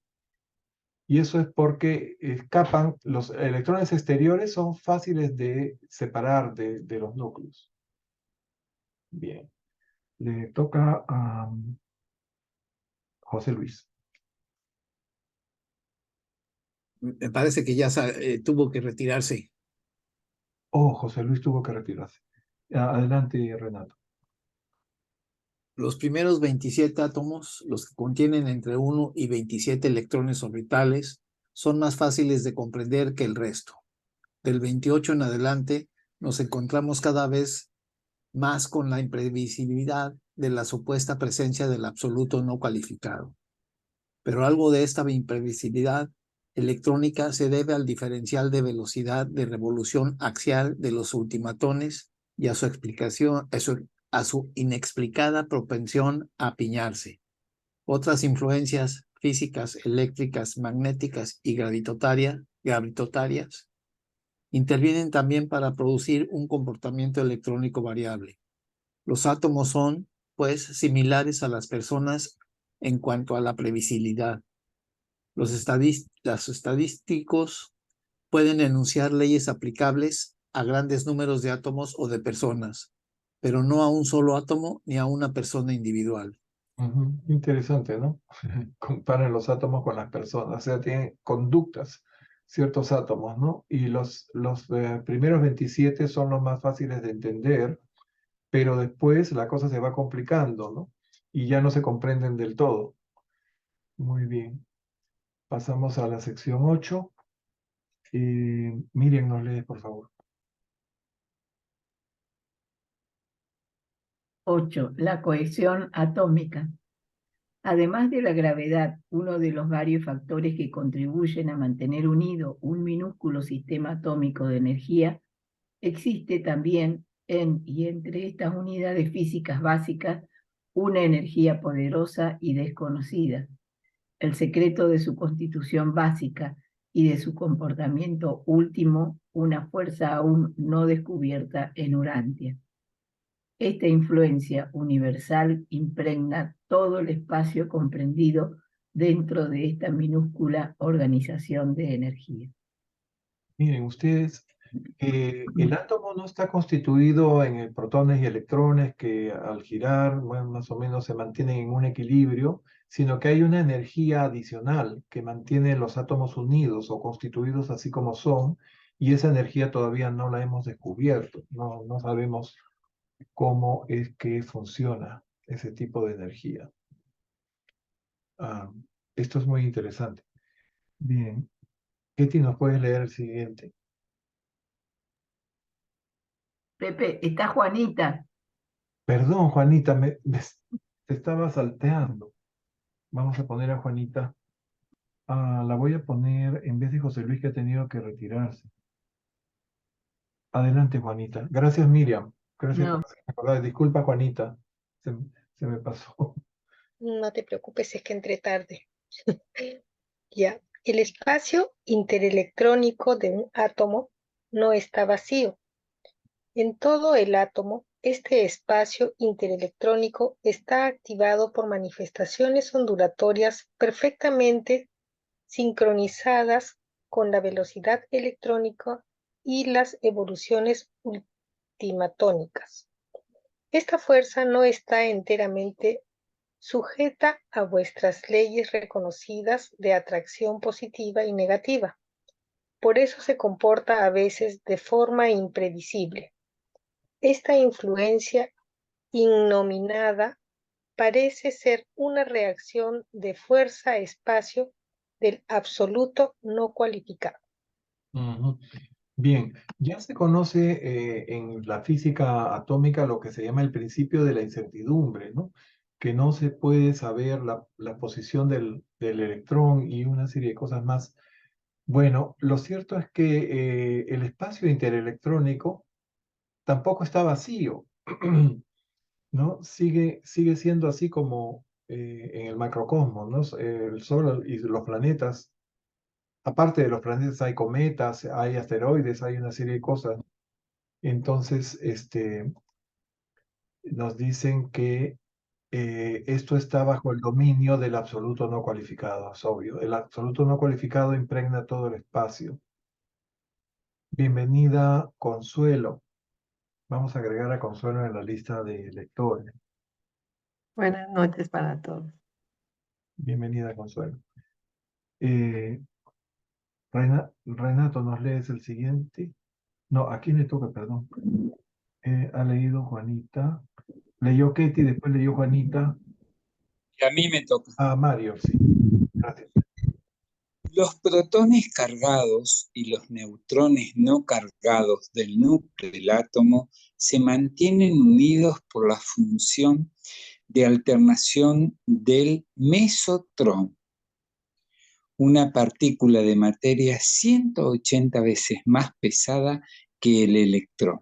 Y eso es porque escapan, los electrones exteriores son fáciles de separar de los núcleos. Bien. le toca a José Luis. Me parece que ya tuvo que retirarse. Oh, José Luis tuvo que retirarse. Adelante, Renato. Los primeros 27 átomos, los que contienen entre 1 y 27 electrones orbitales, son más fáciles de comprender que el resto. Del 28 en adelante, nos encontramos cada vez más con la imprevisibilidad de la supuesta presencia del absoluto no cualificado. Pero algo de esta imprevisibilidad electrónica se debe al diferencial de velocidad de revolución axial de los ultimatones y a su explicación, a su inexplicada propensión a apiñarse. Otras influencias físicas, eléctricas, magnéticas y gravitotarias intervienen también para producir un comportamiento electrónico variable. Los átomos son, pues, similares a las personas en cuanto a la previsibilidad. Los estadísticos pueden enunciar leyes aplicables a grandes números de átomos o de personas, pero no a un solo átomo ni a una persona individual. Interesante, ¿no? Comparan los átomos con las personas, o sea, tienen conductas ciertos átomos, ¿no? Y los primeros 27 son los más fáciles de entender, pero después la cosa se va complicando, ¿no? Y ya no se comprenden del todo. Muy bien. Pasamos a la sección 8. Miriam, nos lee, por favor. 8. La cohesión atómica. Además de la gravedad, uno de los varios factores que contribuyen a mantener unido un minúsculo sistema atómico de energía, existe también en y entre estas unidades físicas básicas una energía poderosa y desconocida. El secreto de su constitución básica y de su comportamiento último, una fuerza aún no descubierta en Urantia. Esta influencia universal impregna todo el espacio comprendido dentro de esta minúscula organización de energía. Miren, ustedes, el átomo no está constituido en protones y electrones que al girar, bueno, más o menos se mantienen en un equilibrio, sino que hay una energía adicional que mantiene los átomos unidos o constituidos así como son, y esa energía todavía no la hemos descubierto, no sabemos cómo es que funciona ese tipo de energía. Esto es muy interesante. Bien, Ketty, ¿nos puedes leer el siguiente? Pepe, está Juanita. Perdón, Juanita, te estaba salteando. Vamos a poner a Juanita. La voy a poner en vez de José Luis, que ha tenido que retirarse. Adelante, Juanita. Gracias, Miriam. Gracias No. por hacerme acordar. Disculpa, Juanita. Se me pasó. No te preocupes, es que entré tarde. Ya, el espacio interelectrónico de un átomo no está vacío. En todo el átomo, este espacio interelectrónico está activado por manifestaciones ondulatorias perfectamente sincronizadas con la velocidad electrónica y las evoluciones ultimatónicas. Esta fuerza no está enteramente sujeta a vuestras leyes reconocidas de atracción positiva y negativa. Por eso se comporta a veces de forma imprevisible. Esta influencia innominada parece ser una reacción de fuerza-espacio del absoluto no cualificado. Bien, ya se conoce en la física atómica lo que se llama el principio de la incertidumbre, ¿no? Que no se puede saber la posición del electrón y una serie de cosas más. Bueno, lo cierto es que el espacio interelectrónico tampoco está vacío, ¿no? Sigue siendo así como en el macrocosmos, ¿no? El Sol y los planetas. Aparte de los planetas hay cometas, hay asteroides, hay una serie de cosas. Entonces, nos dicen que esto está bajo el dominio del absoluto no cualificado, es obvio. El absoluto no cualificado impregna todo el espacio. Bienvenida, Consuelo. Vamos a agregar a Consuelo en la lista de lectores. Buenas noches para todos. Bienvenida, Consuelo. Renato, ¿nos lees el siguiente? No, ¿a quién le toca? Perdón. Ha leído Juanita. Leyó Ketty, después leyó Juanita. Y a mí me toca. Ah, Mario, sí. Gracias. Los protones cargados y los neutrones no cargados del núcleo del átomo se mantienen unidos por la función de alternación del mesotrón, una partícula de materia 180 veces más pesada que el electrón.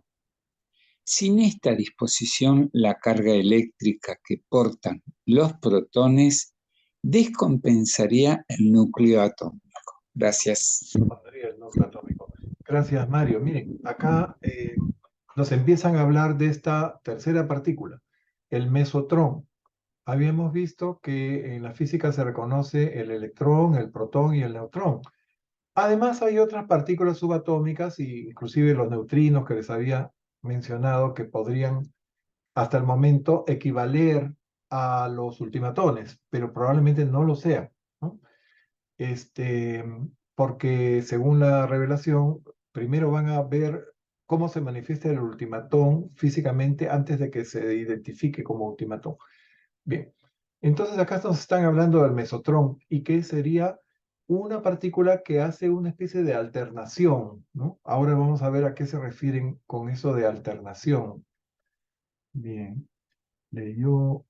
Sin esta disposición, la carga eléctrica que portan los protones descompensaría el núcleo atómico. Gracias. El núcleo atómico. Gracias, Mario. Miren, acá nos empiezan a hablar de esta tercera partícula, el mesotrón. Habíamos visto que en la física se reconoce el electrón, el protón y el neutrón. Además, hay otras partículas subatómicas, inclusive los neutrinos que les había mencionado, que podrían hasta el momento equivaler a los ultimatones, pero probablemente no lo sean, ¿no? Porque según la revelación, primero van a ver cómo se manifiesta el ultimatón físicamente antes de que se identifique como ultimatón. Bien, entonces acá nos están hablando del mesotrón y que sería una partícula que hace una especie de alternación, ¿no? Ahora vamos a ver a qué se refieren con eso de alternación. Bien, leyó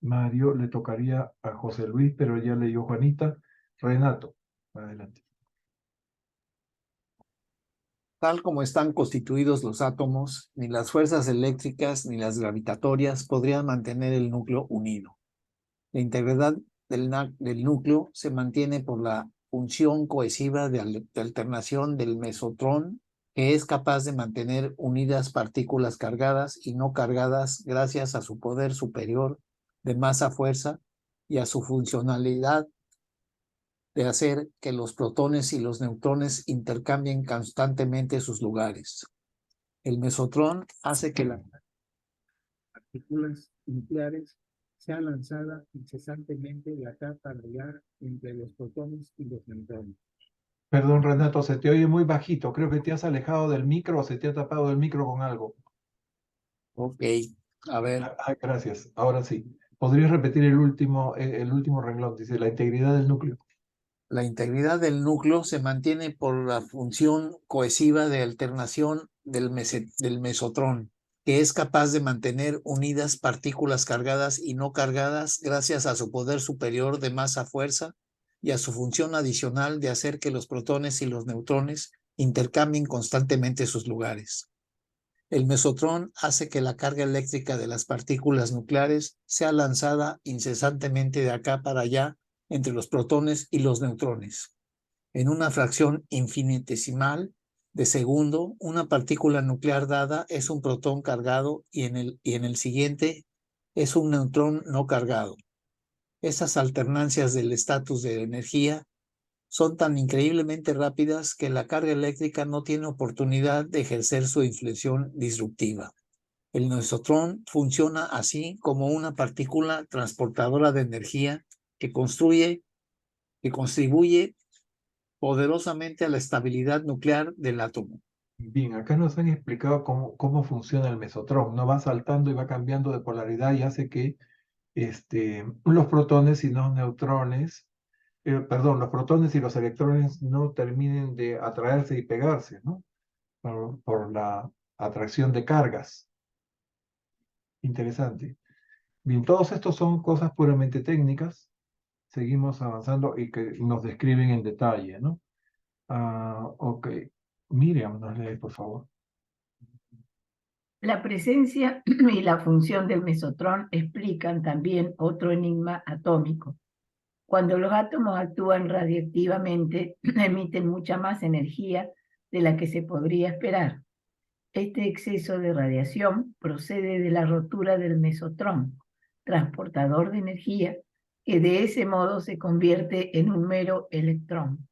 Mario, le tocaría a José Luis, pero ya leyó Juanita. Renato, adelante. Tal como están constituidos los átomos, ni las fuerzas eléctricas ni las gravitatorias podrían mantener el núcleo unido. La integridad del núcleo se mantiene por la función cohesiva de alternación del mesotrón, que es capaz de mantener unidas partículas cargadas y no cargadas gracias a su poder superior de masa-fuerza y a su funcionalidad de hacer que los protones y los neutrones intercambien constantemente sus lugares. El mesotrón hace que las partículas nucleares sea lanzada incesantemente de acá para allá entre los protones y los neutrones. Perdón, Renato, se te oye muy bajito. Creo que te has alejado del micro o se te ha tapado el micro con algo. Ok, a ver. Gracias. Ahora sí. ¿Podrías repetir el último renglón? Dice la integridad del núcleo. La integridad del núcleo se mantiene por la función cohesiva de alternación del mesotrón, que es capaz de mantener unidas partículas cargadas y no cargadas gracias a su poder superior de masa-fuerza y a su función adicional de hacer que los protones y los neutrones intercambien constantemente sus lugares. El mesotrón hace que la carga eléctrica de las partículas nucleares sea lanzada incesantemente de acá para allá entre los protones y los neutrones. En una fracción infinitesimal de segundo, una partícula nuclear dada es un protón cargado y en el siguiente es un neutrón no cargado. Esas alternancias del estatus de energía son tan increíblemente rápidas que la carga eléctrica no tiene oportunidad de ejercer su inflexión disruptiva. El mesotrón funciona así como una partícula transportadora de energía que contribuye poderosamente a la estabilidad nuclear del átomo. Bien, acá nos han explicado cómo funciona el mesotrón. No va saltando y va cambiando de polaridad y hace que los protones y los neutrones, los protones y los electrones no terminen de atraerse y pegarse, ¿no? Por la atracción de cargas. Interesante. Bien, todos estos son cosas puramente técnicas. Seguimos avanzando y que nos describen en detalle, ¿no? Ok. Miriam, nos lee, por favor. La presencia y la función del mesotrón explican también otro enigma atómico. Cuando los átomos actúan radiactivamente, emiten mucha más energía de la que se podría esperar. Este exceso de radiación procede de la rotura del mesotrón, transportador de energía, que de ese modo se convierte en un mero electrón.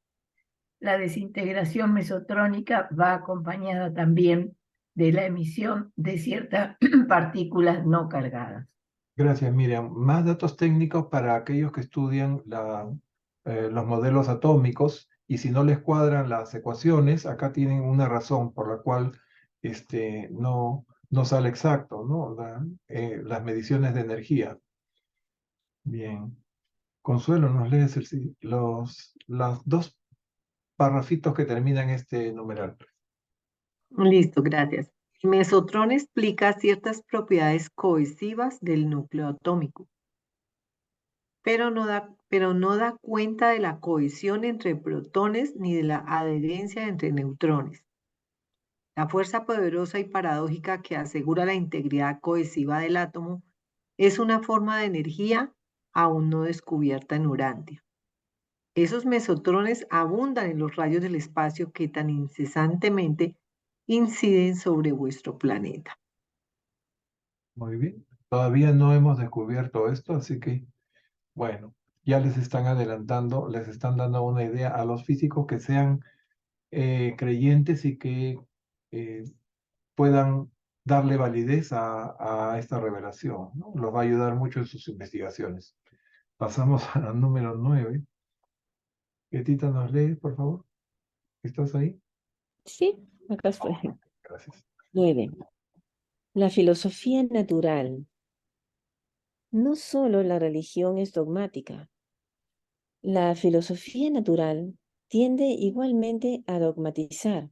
La desintegración mesotrónica va acompañada también de la emisión de ciertas partículas no cargadas. Gracias, Miriam. Más datos técnicos para aquellos que estudian los modelos atómicos y si no les cuadran las ecuaciones, acá tienen una razón por la cual no sale exacto, ¿no? Las mediciones de energía. Bien. Consuelo, ¿nos lees los dos parrafitos que terminan este numeral? Listo, gracias. El mesotrón explica ciertas propiedades cohesivas del núcleo atómico, pero no da cuenta de la cohesión entre protones ni de la adherencia entre neutrones. La fuerza poderosa y paradójica que asegura la integridad cohesiva del átomo es una forma de energía aún no descubierta en Urantia. Esos mesotrones abundan en los rayos del espacio que tan incesantemente inciden sobre vuestro planeta. Muy bien. Todavía no hemos descubierto esto, así que, bueno, ya les están adelantando, les están dando una idea a los físicos que sean creyentes y que puedan darle validez a esta revelación, ¿no? Los va a ayudar mucho en sus investigaciones. Pasamos al número 9. Betita, ¿nos lees, por favor? ¿Estás ahí? Sí, acá estoy. Gracias. 9. La filosofía natural. No solo la religión es dogmática. La filosofía natural tiende igualmente a dogmatizar.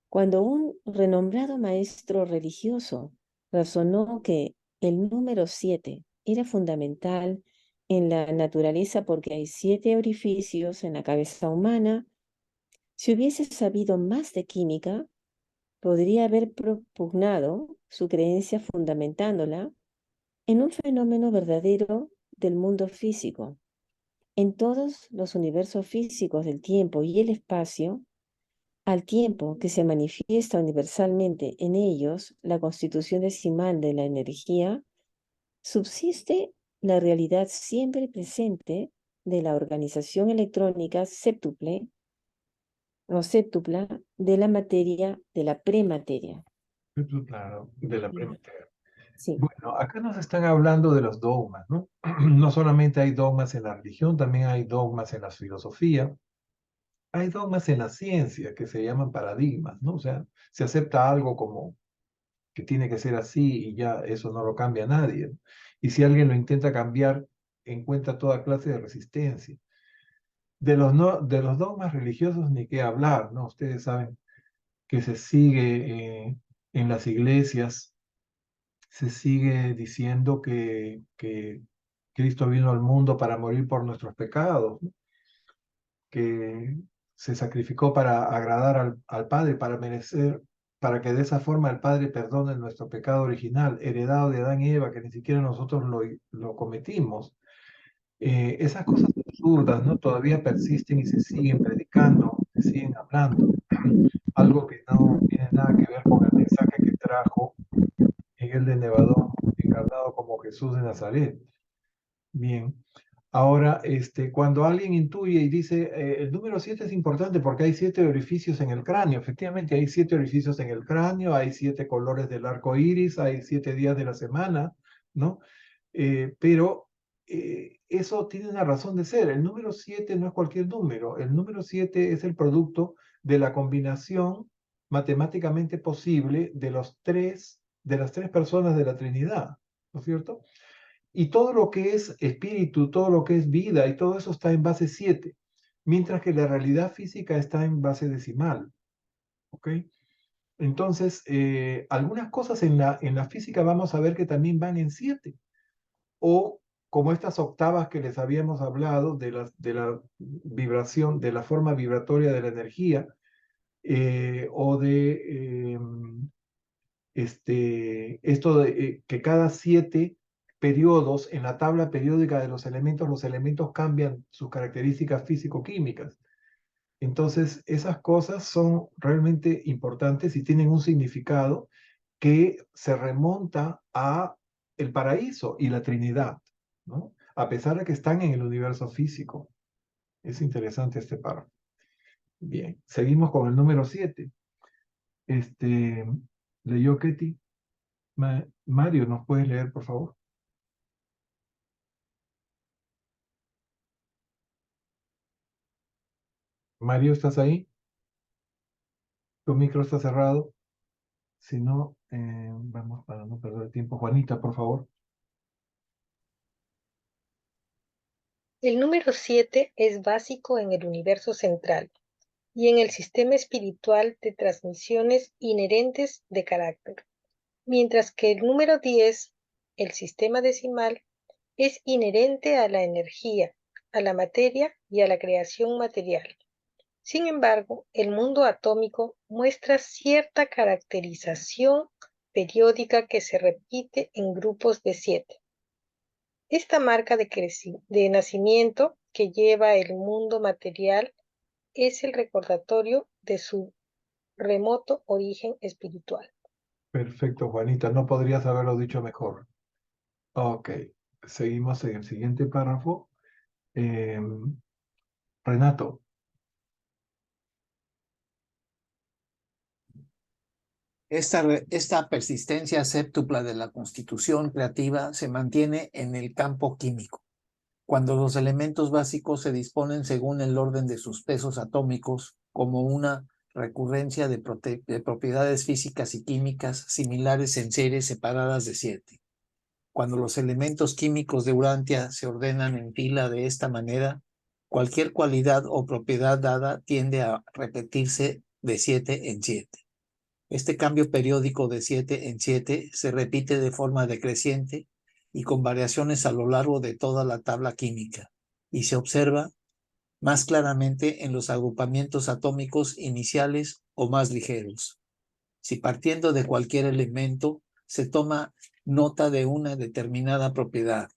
Cuando un renombrado maestro religioso razonó que el número 7 era fundamental en la naturaleza porque hay 7 orificios en la cabeza humana, si hubiese sabido más de química, podría haber propugnado su creencia fundamentándola en un fenómeno verdadero del mundo físico. En todos los universos físicos del tiempo y el espacio, al tiempo que se manifiesta universalmente en ellos la constitución decimal de la energía, subsiste la realidad siempre presente de la organización electrónica séptuple o séptupla de la materia, de la premateria. Claro, de la premateria. Sí. Bueno, acá nos están hablando de los dogmas, ¿no? No solamente hay dogmas en la religión, también hay dogmas en la filosofía, hay dogmas en la ciencia que se llaman paradigmas, ¿no? O sea, se acepta algo como que tiene que ser así y ya eso no lo cambia nadie, ¿no? Y si alguien lo intenta cambiar, encuentra toda clase de resistencia. De los dogmas religiosos ni qué hablar, ¿no? Ustedes saben que se sigue en las iglesias, se sigue diciendo que Cristo vino al mundo para morir por nuestros pecados, ¿no? Que se sacrificó para agradar al Padre, para merecer, para que de esa forma el Padre perdone nuestro pecado original, heredado de Adán y Eva, que ni siquiera nosotros lo cometimos. Esas cosas absurdas, ¿no? Todavía persisten y se siguen predicando, se siguen hablando. Algo que no tiene nada que ver con el mensaje que trajo Miguel de Nevadón, encarnado como Jesús de Nazaret. Bien. Ahora, cuando alguien intuye y dice, el número 7 es importante porque hay 7 orificios en el cráneo. Efectivamente, hay 7 orificios en el cráneo, hay 7 colores del arco iris, hay 7 días de la semana, ¿no? Pero eso tiene una razón de ser. El número 7 no es cualquier número. El número 7 es el producto de la combinación matemáticamente posible de las tres personas de la Trinidad, ¿no es cierto? Y todo lo que es espíritu, todo lo que es vida y todo eso está en base 7, mientras que la realidad física está en base decimal. ¿Ok? Entonces, algunas cosas en la física vamos a ver que también van en 7. O como estas octavas que les habíamos hablado de la vibración, de la forma vibratoria de la energía, o de esto de que cada 7 periodos en la tabla periódica de los elementos cambian sus características físico-químicas. Entonces, esas cosas son realmente importantes y tienen un significado que se remonta a el paraíso y la Trinidad, ¿no? A pesar de que están en el universo físico. Es interesante este párrafo. Bien, seguimos con el número 7. ¿Leyó Ketty? Mario, ¿nos puedes leer, por favor? Mario, ¿estás ahí? ¿Tu micro está cerrado? Si no, vamos para no perder tiempo. Juanita, por favor. El número 7 es básico en el universo central y en el sistema espiritual de transmisiones inherentes de carácter, mientras que el número 10, el sistema decimal, es inherente a la energía, a la materia y a la creación material. Sin embargo, el mundo atómico muestra cierta caracterización periódica que se repite en grupos de 7. Esta marca de nacimiento que lleva el mundo material es el recordatorio de su remoto origen espiritual. Perfecto, Juanita. No podrías haberlo dicho mejor. Ok. Seguimos en el siguiente párrafo. Renato. Esta persistencia séptupla de la constitución creativa se mantiene en el campo químico, cuando los elementos básicos se disponen según el orden de sus pesos atómicos, como una recurrencia de propiedades físicas y químicas similares en series separadas de 7. Cuando los elementos químicos de Urantia se ordenan en fila de esta manera, cualquier cualidad o propiedad dada tiende a repetirse de 7 en 7. Este cambio periódico de 7 en 7 se repite de forma decreciente y con variaciones a lo largo de toda la tabla química, y se observa más claramente en los agrupamientos atómicos iniciales o más ligeros. Si partiendo de cualquier elemento se toma nota de una determinada propiedad,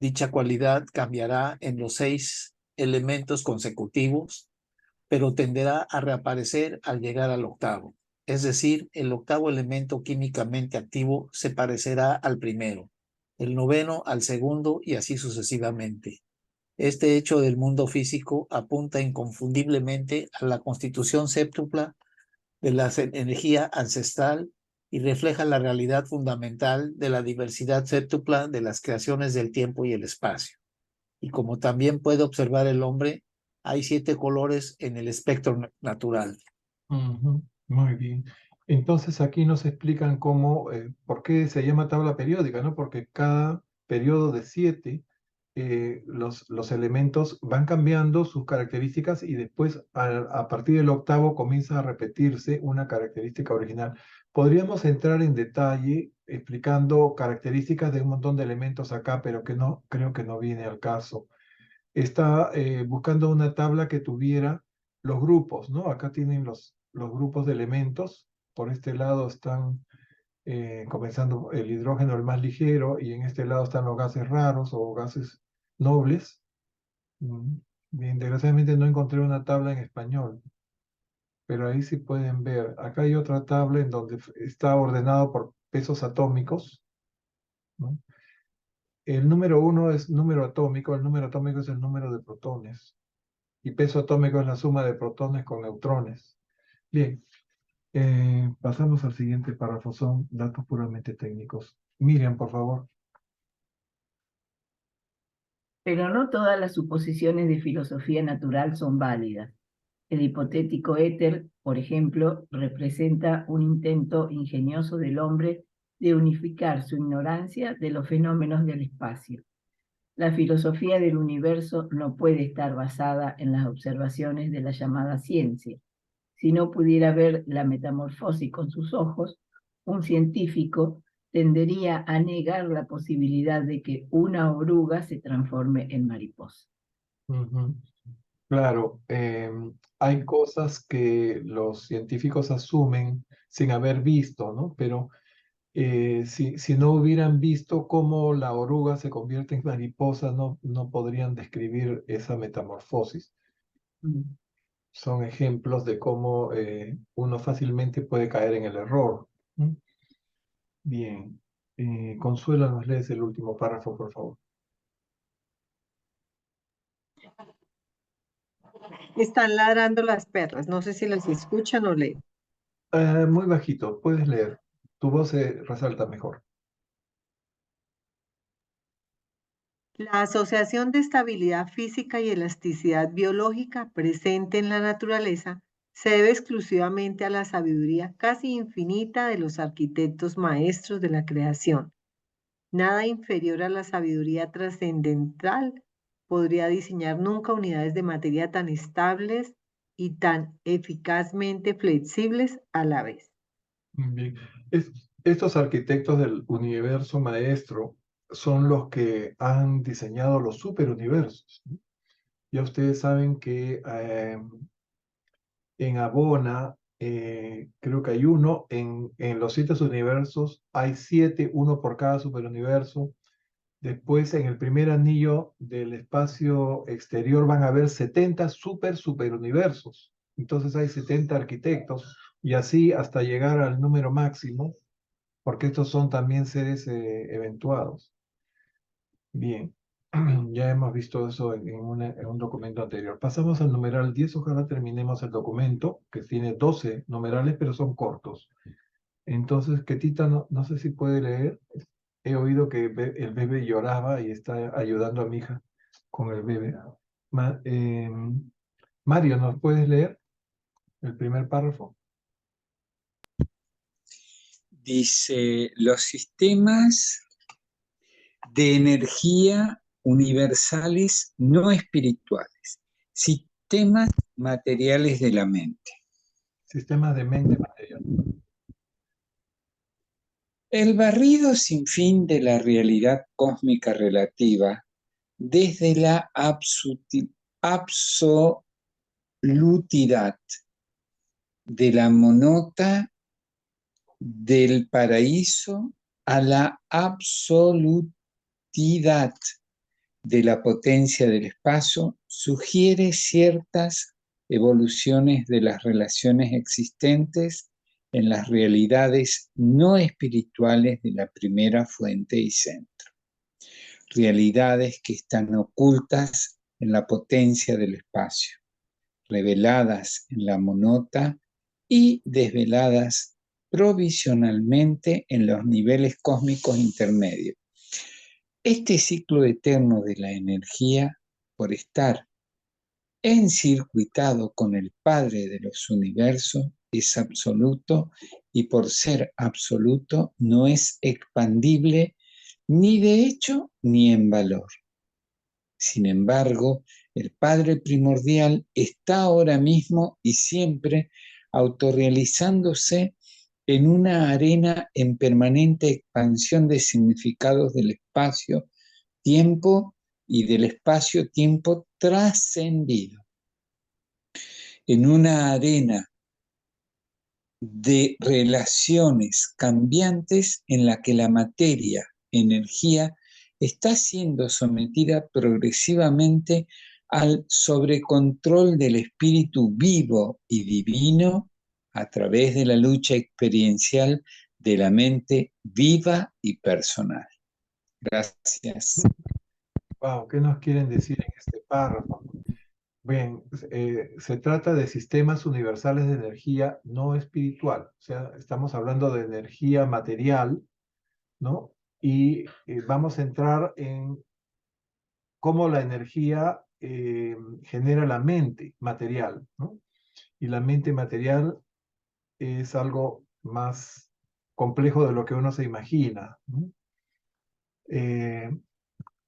dicha cualidad cambiará en los 6 elementos consecutivos, pero tenderá a reaparecer al llegar al octavo. Es decir, el octavo elemento químicamente activo se parecerá al primero, el noveno al segundo y así sucesivamente. Este hecho del mundo físico apunta inconfundiblemente a la constitución séptupla de la energía ancestral y refleja la realidad fundamental de la diversidad séptupla de las creaciones del tiempo y el espacio. Y como también puede observar el hombre, hay 7 colores en el espectro natural. Muy bien. Entonces aquí nos explican cómo, por qué se llama tabla periódica, ¿no? Porque cada periodo de 7, los elementos van cambiando sus características y después a partir del octavo comienza a repetirse una característica original. Podríamos entrar en detalle explicando características de un montón de elementos acá, pero que no, creo que no viene al caso. Está buscando una tabla que tuviera los grupos, ¿no? Acá tienen los grupos de elementos. Por este lado están comenzando el hidrógeno, el más ligero, y en este lado están los gases raros o gases nobles. Bien, desgraciadamente no encontré una tabla en español, pero ahí sí pueden ver. Acá hay otra tabla en donde está ordenado por pesos atómicos, ¿no? El número 1 es número atómico, el número atómico es el número de protones. Y peso atómico es la suma de protones con neutrones. Bien, pasamos al siguiente párrafo, son datos puramente técnicos. Miriam, por favor. Pero no todas las suposiciones de filosofía natural son válidas. El hipotético éter, por ejemplo, representa un intento ingenioso del hombre de unificar su ignorancia de los fenómenos del espacio. La filosofía del universo no puede estar basada en las observaciones de la llamada ciencia. Si no pudiera ver la metamorfosis con sus ojos, un científico tendería a negar la posibilidad de que una oruga se transforme en mariposa. Claro, hay cosas que los científicos asumen sin haber visto, ¿no? Pero si no hubieran visto cómo la oruga se convierte en mariposa, no podrían describir esa metamorfosis. Son ejemplos de cómo uno fácilmente puede caer en el error. Bien. Consuelo, nos lees el último párrafo, por favor. Están ladrando las perras. No sé si las escuchan o leen. Muy bajito, puedes leer. tu voz se resalta mejor. La asociación de estabilidad física y elasticidad biológica presente en la naturaleza se debe exclusivamente a la sabiduría casi infinita de los arquitectos maestros de la creación. Nada inferior a la sabiduría trascendental podría diseñar nunca unidades de materia tan estables y tan eficazmente flexibles a la vez. Bien. Estos arquitectos del universo maestro son los que han diseñado los superuniversos, ¿no? Ya ustedes saben que en Abona, creo que hay uno, en los 7 universos hay 7, uno por cada superuniverso. Después, en el primer anillo del espacio exterior van a haber 70 superuniversos. Entonces hay 70 arquitectos y así hasta llegar al número máximo, porque estos son también seres eventuados. Bien, ya hemos visto eso en un documento anterior. Pasamos al numeral 10. Ojalá terminemos el documento, que tiene 12 numerales, pero son cortos. Entonces, Ketita, no sé si puede leer. He oído que el bebé lloraba y está ayudando a mi hija con el bebé. Mario, ¿nos puedes leer el primer párrafo? Dice, los sistemas de energía universales no espirituales, sistemas materiales de la mente. Sistemas de mente material. El barrido sin fin de la realidad cósmica relativa, desde la absolutidad de la monota del paraíso a la absolutidad de la potencia del espacio, sugiere ciertas evoluciones de las relaciones existentes en las realidades no espirituales de la primera fuente y centro. Realidades que están ocultas en la potencia del espacio, reveladas en la monota y desveladas provisionalmente en los niveles cósmicos intermedios. Este ciclo eterno de la energía, por estar encircuitado con el Padre de los universos, es absoluto y por ser absoluto no es expandible ni de hecho ni en valor. Sin embargo, el Padre primordial está ahora mismo y siempre autorrealizándose en una arena en permanente expansión de significados del espacio-tiempo y del espacio-tiempo trascendido. En una arena de relaciones cambiantes en la que la materia, energía, está siendo sometida progresivamente al sobrecontrol del espíritu vivo y divino a través de la lucha experiencial de la mente viva y personal. Gracias. Wow, ¿qué nos quieren decir en este párrafo? Bien, se trata de sistemas universales de energía no espiritual. O sea, estamos hablando de energía material, ¿no? Y vamos a entrar en cómo la energía genera la mente material, ¿no? Y la mente material es algo más complejo de lo que uno se imagina, ¿no?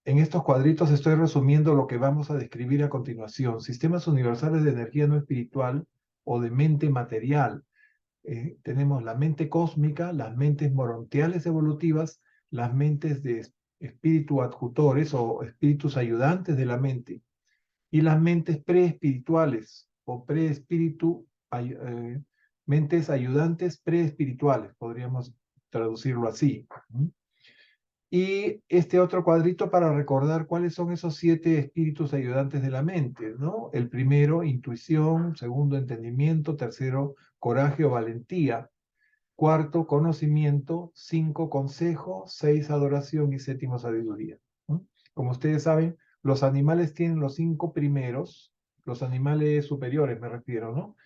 En estos cuadritos estoy resumiendo lo que vamos a describir a continuación. Sistemas universales de energía no espiritual o de mente material. Tenemos la mente cósmica, las mentes morontiales evolutivas, las mentes de espíritu adjutores o espíritus ayudantes de la mente, y las mentes preespirituales o mentes ayudantes preespirituales, podríamos traducirlo así. Y este otro cuadrito para recordar cuáles son esos 7 espíritus ayudantes de la mente, ¿no? El primero, intuición; segundo, entendimiento; tercero, coraje o valentía; cuarto, conocimiento; 5, consejo; 6, adoración; y séptimo, sabiduría, ¿no? Como ustedes saben, los animales tienen los 5 primeros, los animales superiores me refiero, ¿no?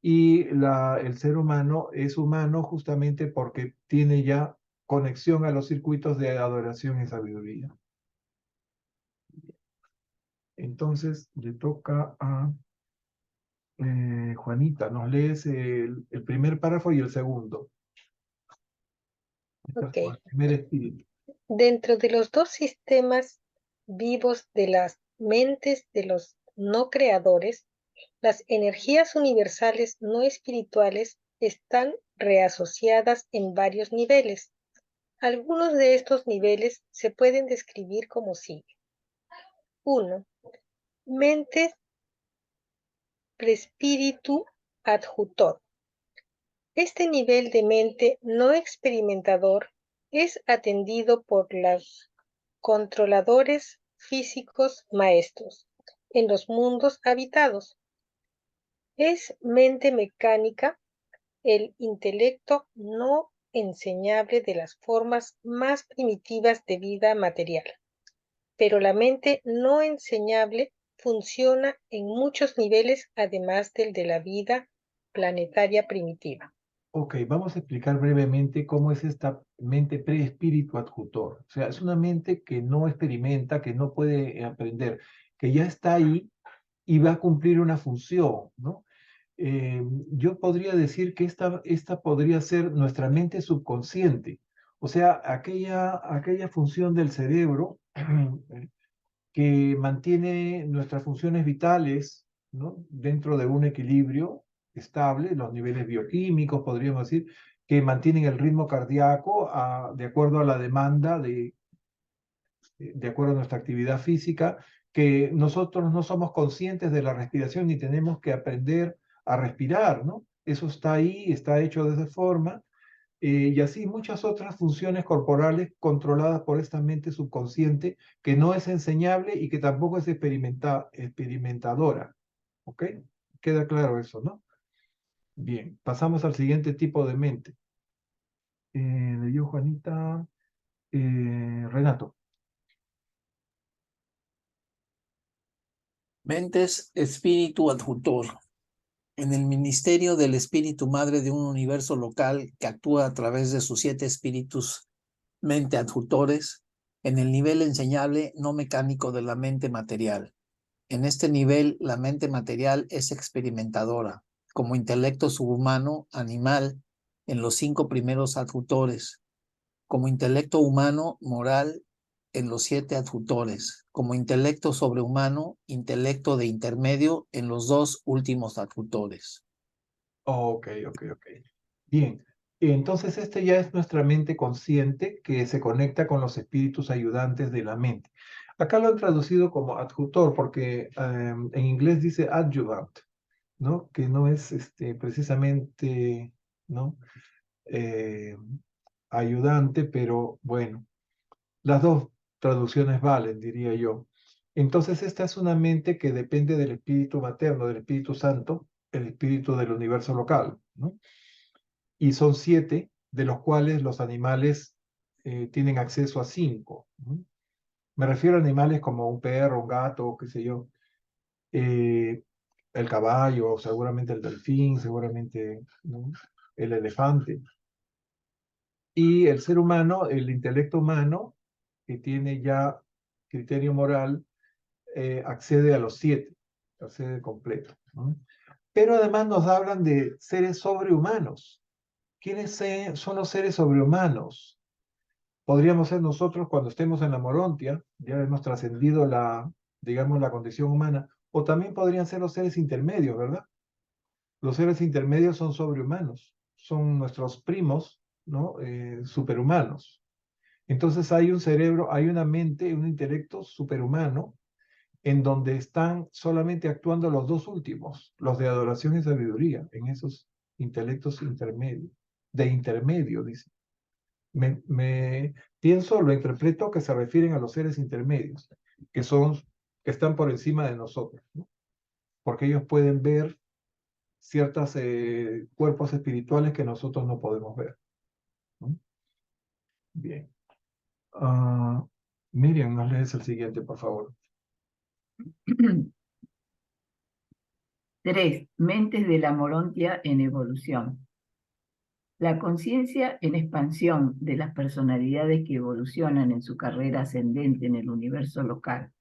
Y el ser humano es humano justamente porque tiene ya conexión a los circuitos de adoración y sabiduría. Entonces le toca a Juanita, nos lees el primer párrafo y el segundo. Este es Ok. el primer espíritu. Dentro de los dos sistemas vivos de las mentes de los no creadores, las energías universales no espirituales están reasociadas en varios niveles. Algunos de estos niveles se pueden describir como sigue. 1. Mente prespíritu adjutor. Este nivel de mente no experimentador es atendido por los controladores físicos maestros en los mundos habitados. Es mente mecánica, el intelecto no enseñable de las formas más primitivas de vida material. Pero la mente no enseñable funciona en muchos niveles además del de la vida planetaria primitiva. Ok, vamos a explicar brevemente cómo es esta mente preespíritu adjutor. O sea, es una mente que no experimenta, que no puede aprender, que ya está ahí y va a cumplir una función, ¿no? Yo podría decir que esta podría ser nuestra mente subconsciente, o sea, aquella función del cerebro que mantiene nuestras funciones vitales, ¿no? Dentro de un equilibrio estable, los niveles bioquímicos, podríamos decir, que mantienen el ritmo cardíaco de acuerdo a la demanda, de acuerdo a nuestra actividad física, que nosotros no somos conscientes de la respiración ni tenemos que aprender a respirar, ¿no? Eso está ahí, está hecho de esa forma, y así muchas otras funciones corporales controladas por esta mente subconsciente que no es enseñable y que tampoco es experimentadora. ¿Ok? Queda claro eso, ¿no? Bien, pasamos al siguiente tipo de mente. Leyó Juanita. Renato. Mentes, espíritu adjutor. En el ministerio del espíritu madre de un universo local que actúa a través de sus 7 espíritus mente adjutores, en el nivel enseñable no mecánico de la mente material. En este nivel, la mente material es experimentadora, como intelecto subhumano, animal, en los 5 primeros adjutores, como intelecto humano, moral, en los 7 adjutores, como intelecto sobrehumano, intelecto de intermedio, en los 2 últimos adjutores. Ok. Bien, entonces este ya es nuestra mente consciente que se conecta con los espíritus ayudantes de la mente. Acá lo han traducido como adjutor porque en inglés dice adjuvant, ¿no? Que no es precisamente, ¿no? Eh, ayudante, pero bueno, las dos traducciones valen, diría yo. Entonces esta es una mente que depende del espíritu materno, del Espíritu Santo, el espíritu del universo local, ¿no? Y son 7, de los cuales los animales tienen acceso a 5, ¿no? Me refiero a animales como un perro, un gato, qué sé yo, eh, el caballo, seguramente el delfín, seguramente, ¿no? El elefante. Y el ser humano, el intelecto humano, que tiene ya criterio moral, accede a los 7, accede completo, ¿no? Pero además nos hablan de seres sobrehumanos. ¿Quiénes son los seres sobrehumanos? Podríamos ser nosotros cuando estemos en la Morontia, ya hemos trascendido digamos, la condición humana, o también podrían ser los seres intermedios, ¿verdad? Los seres intermedios son sobrehumanos, son nuestros primos, ¿no? Superhumanos. Entonces hay un cerebro, hay una mente, un intelecto superhumano, en donde están solamente actuando los dos últimos, los de adoración y sabiduría, en esos intelectos intermedios, de intermedio, dice. Pienso, lo interpreto que se refieren a los seres intermedios, que están por encima de nosotros, ¿no? Porque ellos pueden ver ciertos cuerpos espirituales que nosotros no podemos ver, ¿no? Bien. Miriam, nos lees el siguiente, por favor. 3. Mentes de la Morontia en evolución. La conciencia en expansión de las personalidades que evolucionan en su carrera ascendente en el universo local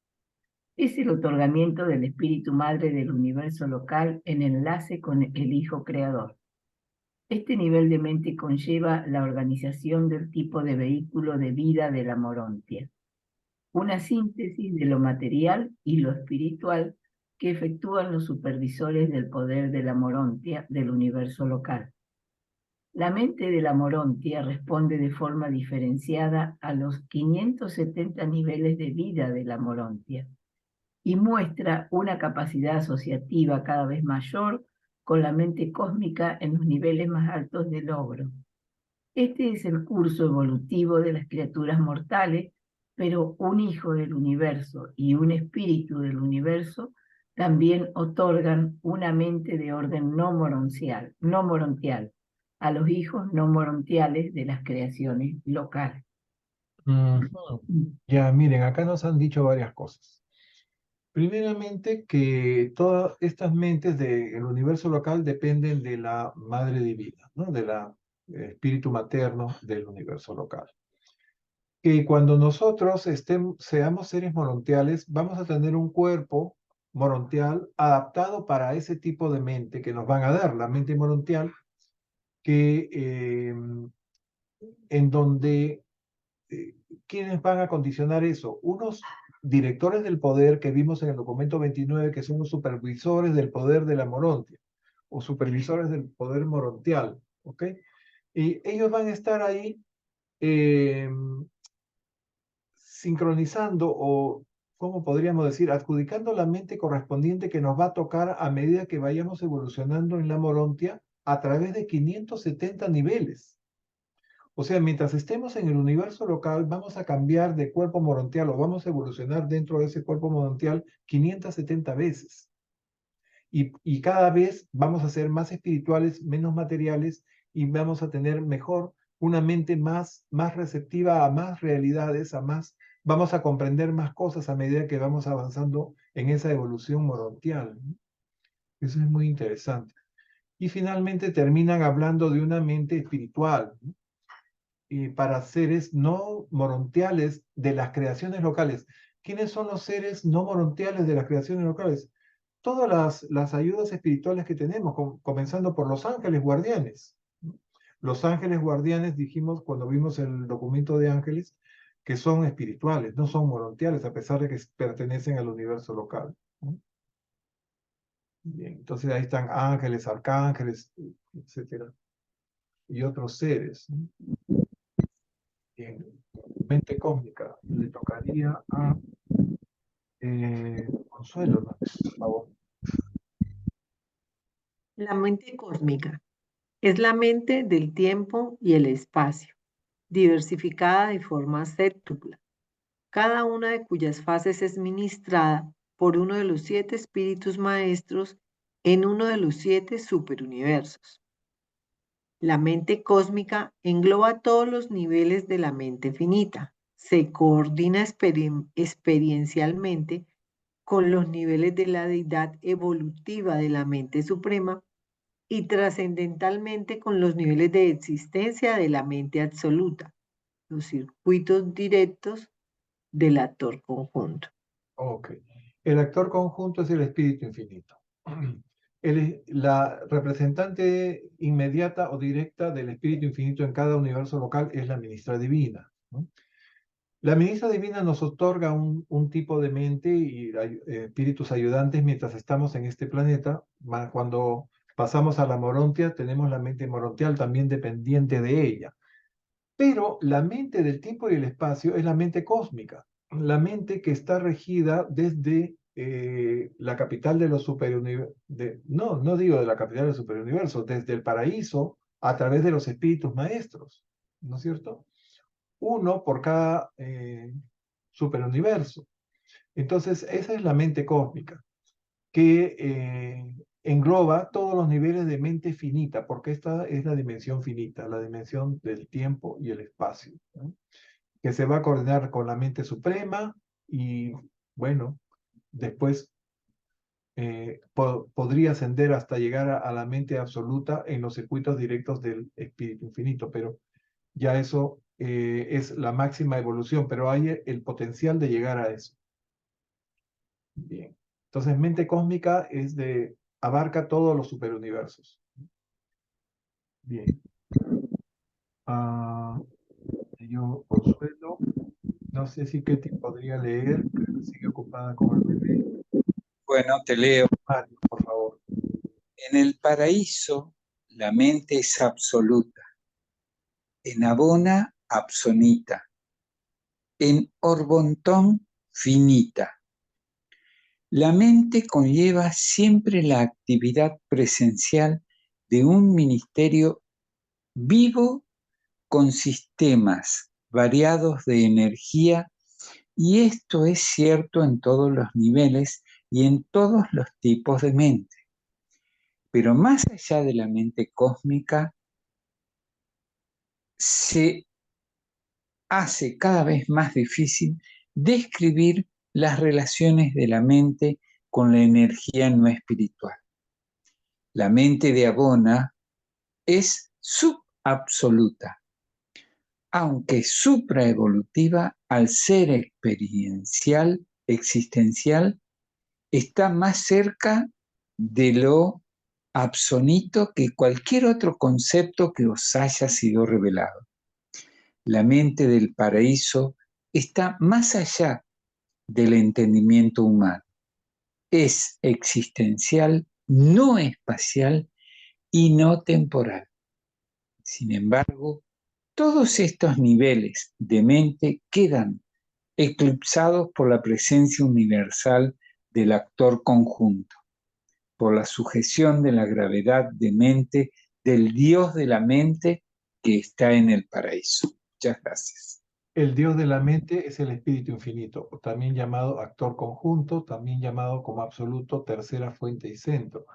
es el otorgamiento del espíritu madre del universo local en enlace con el Hijo Creador. Este nivel de mente conlleva la organización del tipo de vehículo de vida de la Morontia, una síntesis de lo material y lo espiritual que efectúan los supervisores del poder de la Morontia del universo local. La mente de la Morontia responde de forma diferenciada a los 570 niveles de vida de la Morontia y muestra una capacidad asociativa cada vez mayor con la mente cósmica en los niveles más altos de logro. Este es el curso evolutivo de las criaturas mortales, pero un hijo del universo y un espíritu del universo también otorgan una mente de orden no morontial a los hijos no morontiales de las creaciones locales. Ya, miren, acá nos han dicho varias cosas. Primeramente, que todas estas mentes del universo local dependen de la Madre Divina, ¿no? Del espíritu materno del universo local. Que cuando nosotros seamos seres morontiales, vamos a tener un cuerpo morontial adaptado para ese tipo de mente que nos van a dar, la mente morontial, en donde ¿quiénes van a condicionar eso? Unos directores del poder que vimos en el documento 29, que son los supervisores del poder de la morontia, o supervisores del poder morontial, ¿ok? Y ellos van a estar ahí sincronizando o, ¿cómo podríamos decir? Adjudicando la mente correspondiente que nos va a tocar a medida que vayamos evolucionando en la morontia a través de 570 niveles. O sea, mientras estemos en el universo local, vamos a cambiar de cuerpo morontial o vamos a evolucionar dentro de ese cuerpo morontial 570 veces. Y cada vez vamos a ser más espirituales, menos materiales y vamos a tener mejor una mente más receptiva a más realidades, vamos a comprender más cosas a medida que vamos avanzando en esa evolución morontial. Eso es muy interesante. Y finalmente terminan hablando de una mente espiritual, ¿no? Y para seres no morontiales de las creaciones locales. ¿Quiénes son los seres no morontiales de las creaciones locales? Todas las ayudas espirituales que tenemos, comenzando por los ángeles guardianes. Los ángeles guardianes, dijimos cuando vimos el documento de ángeles, que son espirituales, no son morontiales, a pesar de que pertenecen al universo local. Bien, entonces ahí están ángeles, arcángeles, etcétera, y otros seres. Bien, mente cósmica, le tocaría a Consuelo, ¿no? Por favor. La mente cósmica es la mente del tiempo y el espacio, diversificada de forma séptupla, cada una de cuyas fases es ministrada por uno de los 7 espíritus maestros en uno de los 7 superuniversos. La mente cósmica engloba todos los niveles de la mente finita, se coordina experiencialmente con los niveles de la deidad evolutiva de la mente suprema y trascendentalmente con los niveles de existencia de la mente absoluta, los circuitos directos del actor conjunto. Ok. El actor conjunto es el espíritu infinito. La representante inmediata o directa del espíritu infinito en cada universo local es la ministra divina, ¿no? La ministra divina nos otorga un tipo de mente y espíritus ayudantes mientras estamos en este planeta. Cuando pasamos a la morontia, tenemos la mente morontial también dependiente de ella. Pero la mente del tiempo y el espacio es la mente cósmica, la mente que está regida desde la capital de los superuniversos, no digo de la capital del superuniverso, desde el paraíso a través de los espíritus maestros, ¿no es cierto? Uno por cada superuniverso. Entonces, esa es la mente cósmica, que engloba todos los niveles de mente finita, porque esta es la dimensión finita, la dimensión del tiempo y el espacio, ¿no? Que se va a coordinar con la mente suprema y, bueno, después podría ascender hasta llegar a la mente absoluta en los circuitos directos del espíritu infinito, pero ya eso es la máxima evolución, pero hay el potencial de llegar a eso. Bien. Entonces, mente cósmica abarca todos los superuniversos. Bien. Yo, Consuelo, no sé si Ketty podría leer, creo que sigue ocupada con el bebé. Bueno, te leo. Mario, por favor. En el paraíso, la mente es absoluta. En Abona, absonita. En Orbontón, finita. La mente conlleva siempre la actividad presencial de un ministerio vivo con sistemas variados de energía, y esto es cierto en todos los niveles y en todos los tipos de mente. Pero más allá de la mente cósmica, se hace cada vez más difícil describir las relaciones de la mente con la energía no espiritual. La mente de Abona es subabsoluta, aunque supraevolutiva, al ser experiencial, existencial, está más cerca de lo absonito que cualquier otro concepto que os haya sido revelado. La mente del paraíso está más allá del entendimiento humano. Es existencial, no espacial y no temporal. Sin embargo, todos estos niveles de mente quedan eclipsados por la presencia universal del actor conjunto, por la sujeción de la gravedad de mente del Dios de la mente que está en el paraíso. Muchas gracias. El Dios de la mente es el espíritu infinito, también llamado actor conjunto, también llamado como absoluto, tercera fuente y centro.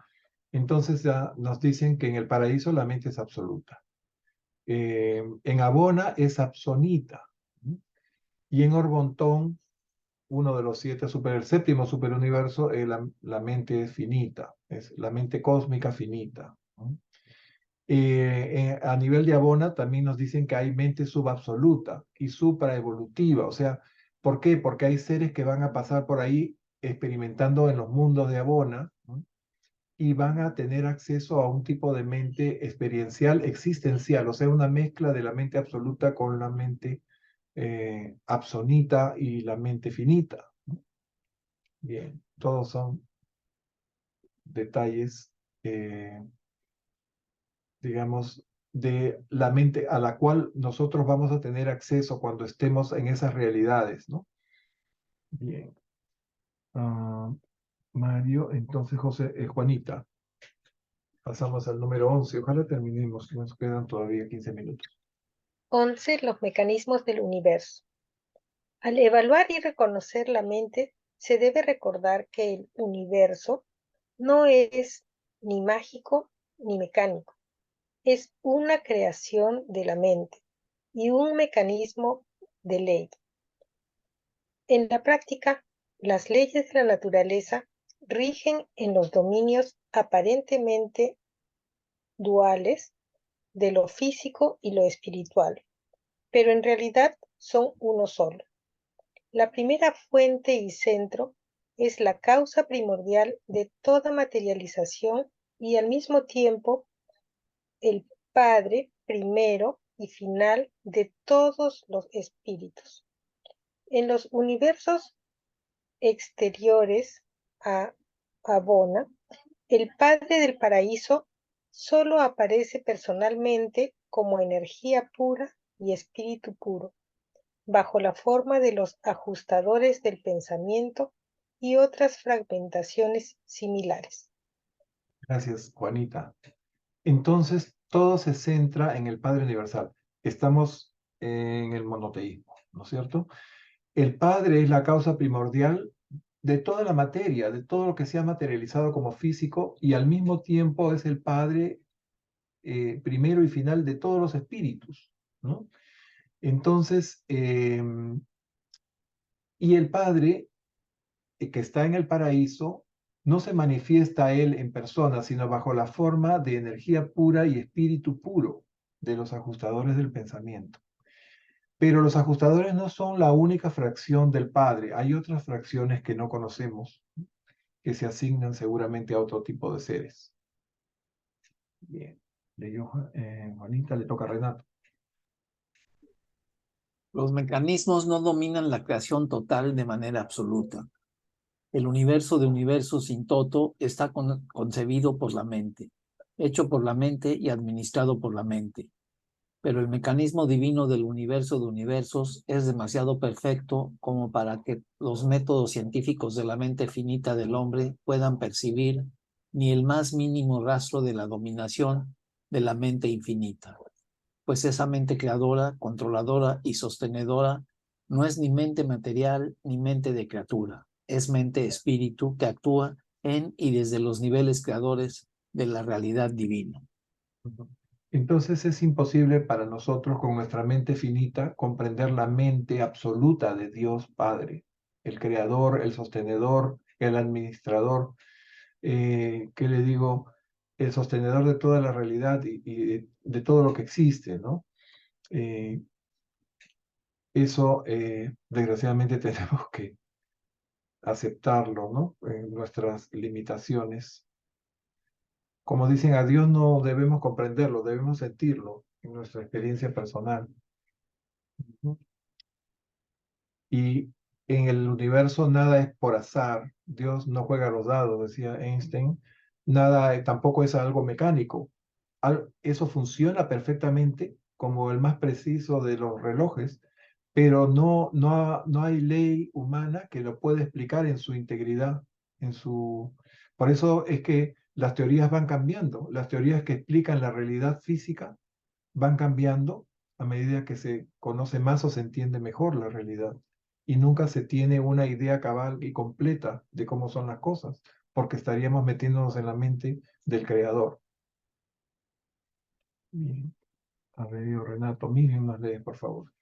Entonces ya nos dicen que en el paraíso la mente es absoluta. En Abona es absonita. Y en Orbontón, uno de los 7 el séptimo superuniverso, la mente es finita, es la mente cósmica finita. A nivel de Abona también nos dicen que hay mente subabsoluta y supraevolutiva. O sea, ¿por qué? Porque hay seres que van a pasar por ahí experimentando en los mundos de Abona, ¿no? Y van a tener acceso a un tipo de mente experiencial existencial, o sea, una mezcla de la mente absoluta con la mente absonita y la mente finita. Bien, todos son detalles, digamos, de la mente a la cual nosotros vamos a tener acceso cuando estemos en esas realidades, ¿no? Bien. Mario, entonces Juanita. Pasamos al número 11. Ojalá terminemos, que nos quedan todavía 15 minutos. 11. Los mecanismos del universo. Al evaluar y reconocer la mente, se debe recordar que el universo no es ni mágico ni mecánico. Es una creación de la mente y un mecanismo de ley. En la práctica, las leyes de la naturaleza rigen en los dominios aparentemente duales de lo físico y lo espiritual, pero en realidad son uno solo. La primera fuente y centro es la causa primordial de toda materialización y al mismo tiempo el Padre primero y final de todos los espíritus. En los universos exteriores a Abona, el Padre del Paraíso solo aparece personalmente como energía pura y espíritu puro, bajo la forma de los ajustadores del pensamiento y otras fragmentaciones similares. Gracias, Juanita. Entonces, todo se centra en el Padre Universal. Estamos en el monoteísmo, ¿no es cierto? El Padre es la causa primordial de toda la materia, de todo lo que se ha materializado como físico, y al mismo tiempo es el Padre primero y final de todos los espíritus, ¿no? Entonces, y el Padre que está en el paraíso no se manifiesta Él en persona, sino bajo la forma de energía pura y espíritu puro de los ajustadores del pensamiento. Pero los ajustadores no son la única fracción del Padre. Hay otras fracciones que no conocemos, que se asignan seguramente a otro tipo de seres. Bien, leyó Juanita, le toca a Renato. Los mecanismos no dominan la creación total de manera absoluta. El universo de universos sin toto está concebido por la mente, hecho por la mente y administrado por la mente. Pero el mecanismo divino del universo de universos es demasiado perfecto como para que los métodos científicos de la mente finita del hombre puedan percibir ni el más mínimo rastro de la dominación de la mente infinita. Pues esa mente creadora, controladora y sostenedora no es ni mente material ni mente de criatura, es mente espíritu que actúa en y desde los niveles creadores de la realidad divina. Entonces es imposible para nosotros con nuestra mente finita comprender la mente absoluta de Dios Padre, el creador, el sostenedor, el administrador, ¿qué le digo? El sostenedor de toda la realidad y de todo lo que existe, ¿no? Eso desgraciadamente tenemos que aceptarlo, ¿no? Nuestras limitaciones. Como dicen, a Dios no debemos comprenderlo, debemos sentirlo en nuestra experiencia personal. Y en el universo nada es por azar. Dios no juega los dados, decía Einstein. Nada, tampoco es algo mecánico. Eso funciona perfectamente como el más preciso de los relojes, pero no hay ley humana que lo pueda explicar en su integridad, Por eso es que las teorías van cambiando. Las teorías que explican la realidad física van cambiando a medida que se conoce más o se entiende mejor la realidad. Y nunca se tiene una idea cabal y completa de cómo son las cosas, porque estaríamos metiéndonos en la mente del creador. Bien. A ver, Renato, Miriam nos lee, por favor.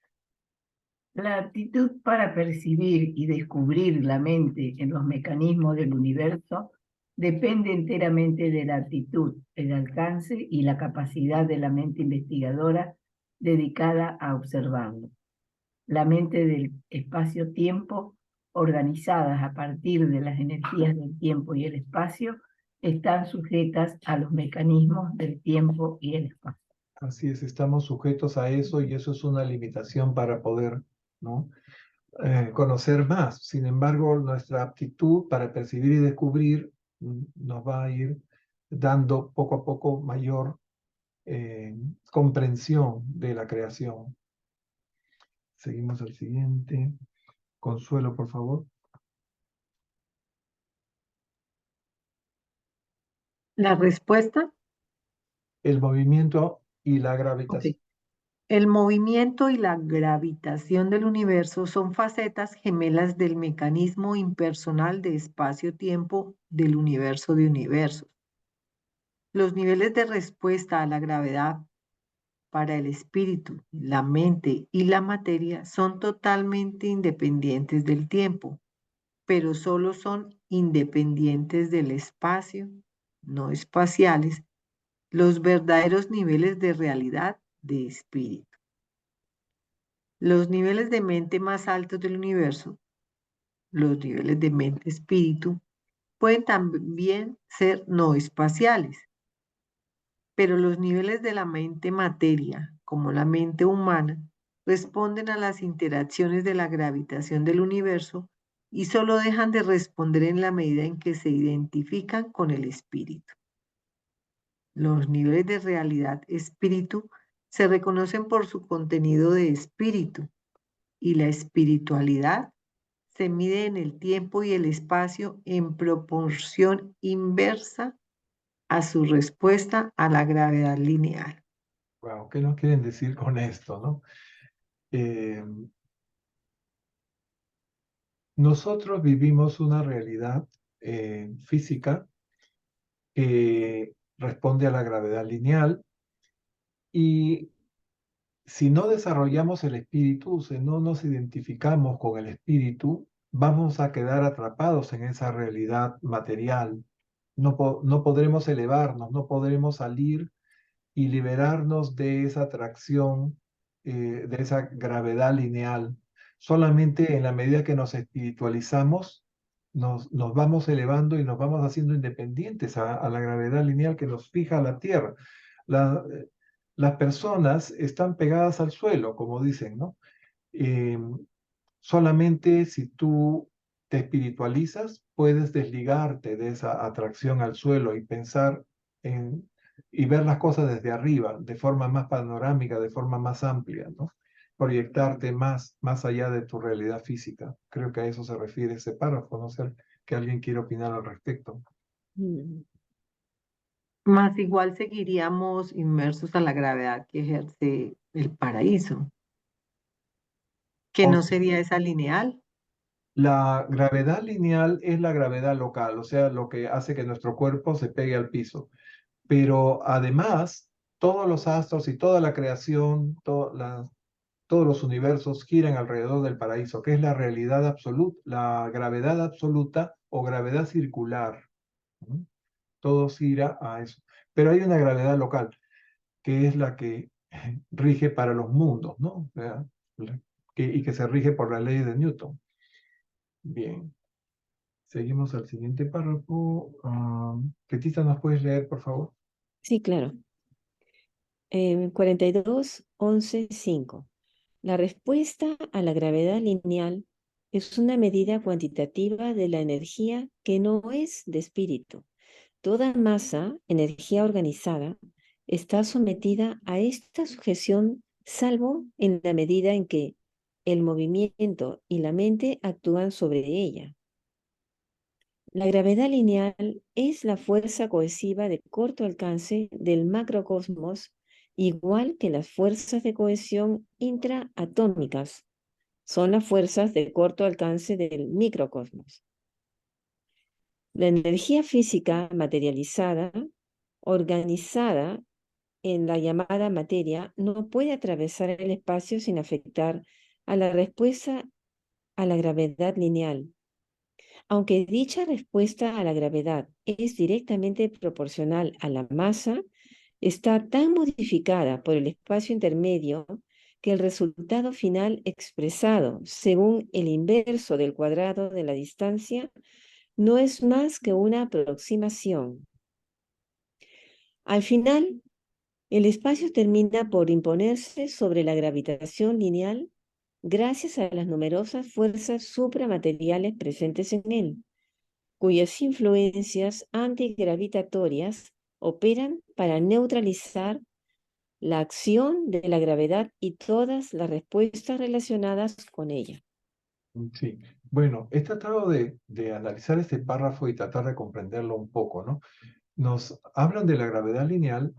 La aptitud para percibir y descubrir la mente en los mecanismos del universo depende enteramente de la aptitud, el alcance y la capacidad de la mente investigadora dedicada a observarlo. La mente del espacio-tiempo, organizadas a partir de las energías del tiempo y el espacio, están sujetas a los mecanismos del tiempo y el espacio. Así es, estamos sujetos a eso y eso es una limitación para poder, ¿no? Conocer más. Sin embargo, nuestra aptitud para percibir y descubrir nos va a ir dando poco a poco mayor comprensión de la creación. Seguimos al siguiente. Consuelo, por favor. La respuesta. El movimiento y la gravitación. Ok. El movimiento y la gravitación del universo son facetas gemelas del mecanismo impersonal de espacio-tiempo del universo de universos. Los niveles de respuesta a la gravedad para el espíritu, la mente y la materia son totalmente independientes del tiempo, pero solo son independientes del espacio, no espaciales, los verdaderos niveles de realidad de espíritu. Los niveles de mente más altos del universo, los niveles de mente espíritu, pueden también ser no espaciales, pero los niveles de la mente materia, como la mente humana, responden a las interacciones de la gravitación del universo y solo dejan de responder en la medida en que se identifican con el espíritu. Los niveles de realidad espíritu se reconocen por su contenido de espíritu y la espiritualidad se mide en el tiempo y el espacio en proporción inversa a su respuesta a la gravedad lineal. Wow, ¿qué nos quieren decir con esto, no? Nosotros vivimos una realidad física que responde a la gravedad lineal y si no desarrollamos el espíritu, si no nos identificamos con el espíritu, vamos a quedar atrapados en esa realidad material. No podremos elevarnos, no podremos salir y liberarnos de esa atracción, de esa gravedad lineal. Solamente en la medida que nos espiritualizamos, nos vamos elevando y nos vamos haciendo independientes a la gravedad lineal que nos fija a la Tierra. Las personas están pegadas al suelo, como dicen, ¿no? Solamente si tú te espiritualizas, puedes desligarte de esa atracción al suelo y pensar y ver las cosas desde arriba, de forma más panorámica, de forma más amplia, ¿no? Proyectarte más allá de tu realidad física. Creo que a eso se refiere ese párrafo, no sé que alguien quiere opinar al respecto. Mm. Más igual seguiríamos inmersos a la gravedad que ejerce el paraíso, que O no sea, sería esa lineal. la gravedad lineal es la gravedad local, o sea, lo que hace que nuestro cuerpo se pegue al piso. Pero además, todos los astros y toda la creación, todos los universos giran alrededor del paraíso, que es la realidad absoluta, la gravedad absoluta o gravedad circular, ¿no? Todo gira a eso. Pero hay una gravedad local, que es la que rige para los mundos, ¿no? O sea, y que se rige por la ley de Newton. Bien, seguimos al siguiente párrafo. Ketita, ¿nos puedes leer, por favor? Sí, claro. 42.11.5. La respuesta a la gravedad lineal es una medida cuantitativa de la energía que no es de espíritu. Toda masa, energía organizada, está sometida a esta sujeción, salvo en la medida en que el movimiento y la mente actúan sobre ella. La gravedad lineal es la fuerza cohesiva de corto alcance del macrocosmos, igual que las fuerzas de cohesión intraatómicas son las fuerzas de corto alcance del microcosmos. La energía física materializada, organizada en la llamada materia, no puede atravesar el espacio sin afectar a la respuesta a la gravedad lineal. Aunque dicha respuesta a la gravedad es directamente proporcional a la masa, está tan modificada por el espacio intermedio que el resultado final expresado según el inverso del cuadrado de la distancia no es más que una aproximación. Al final, el espacio termina por imponerse sobre la gravitación lineal gracias a las numerosas fuerzas supramateriales presentes en él, cuyas influencias antigravitatorias operan para neutralizar la acción de la gravedad y todas las respuestas relacionadas con ella. Sí, bueno, he tratado de analizar este párrafo y tratar de comprenderlo un poco, ¿no? Nos hablan de la gravedad lineal,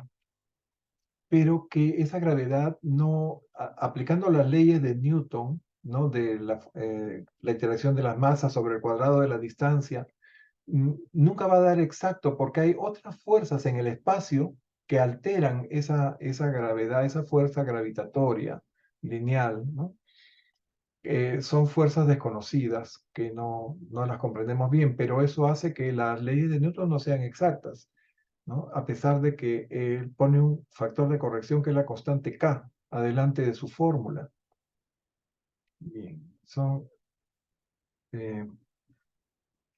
pero que esa gravedad no, aplicando las leyes de Newton, ¿no? De la interacción de las masas sobre el cuadrado de la distancia, nunca va a dar exacto porque hay otras fuerzas en el espacio que alteran esa gravedad, esa fuerza gravitatoria lineal, ¿no? Son fuerzas desconocidas que no las comprendemos bien, pero eso hace que las leyes de Newton no sean exactas, ¿no? A pesar de que él pone un factor de corrección que es la constante K adelante de su fórmula. Bien, son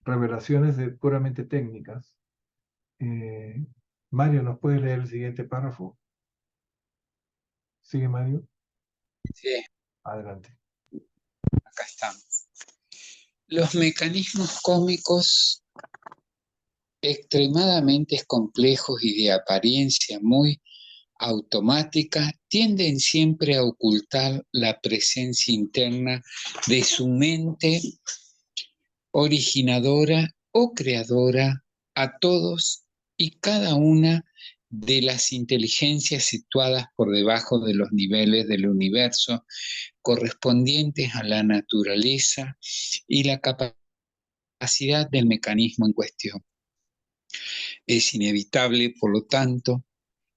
revelaciones puramente técnicas. Mario, ¿nos puedes leer el siguiente párrafo? ¿Sigue, Mario? Sí, Adelante. acá estamos. Los mecanismos cósmicos extremadamente complejos y de apariencia muy automática tienden siempre a ocultar la presencia interna de su mente originadora o creadora a todos y cada una de las inteligencias situadas por debajo de los niveles del universo correspondientes a la naturaleza y la capacidad del mecanismo en cuestión. Es inevitable, por lo tanto,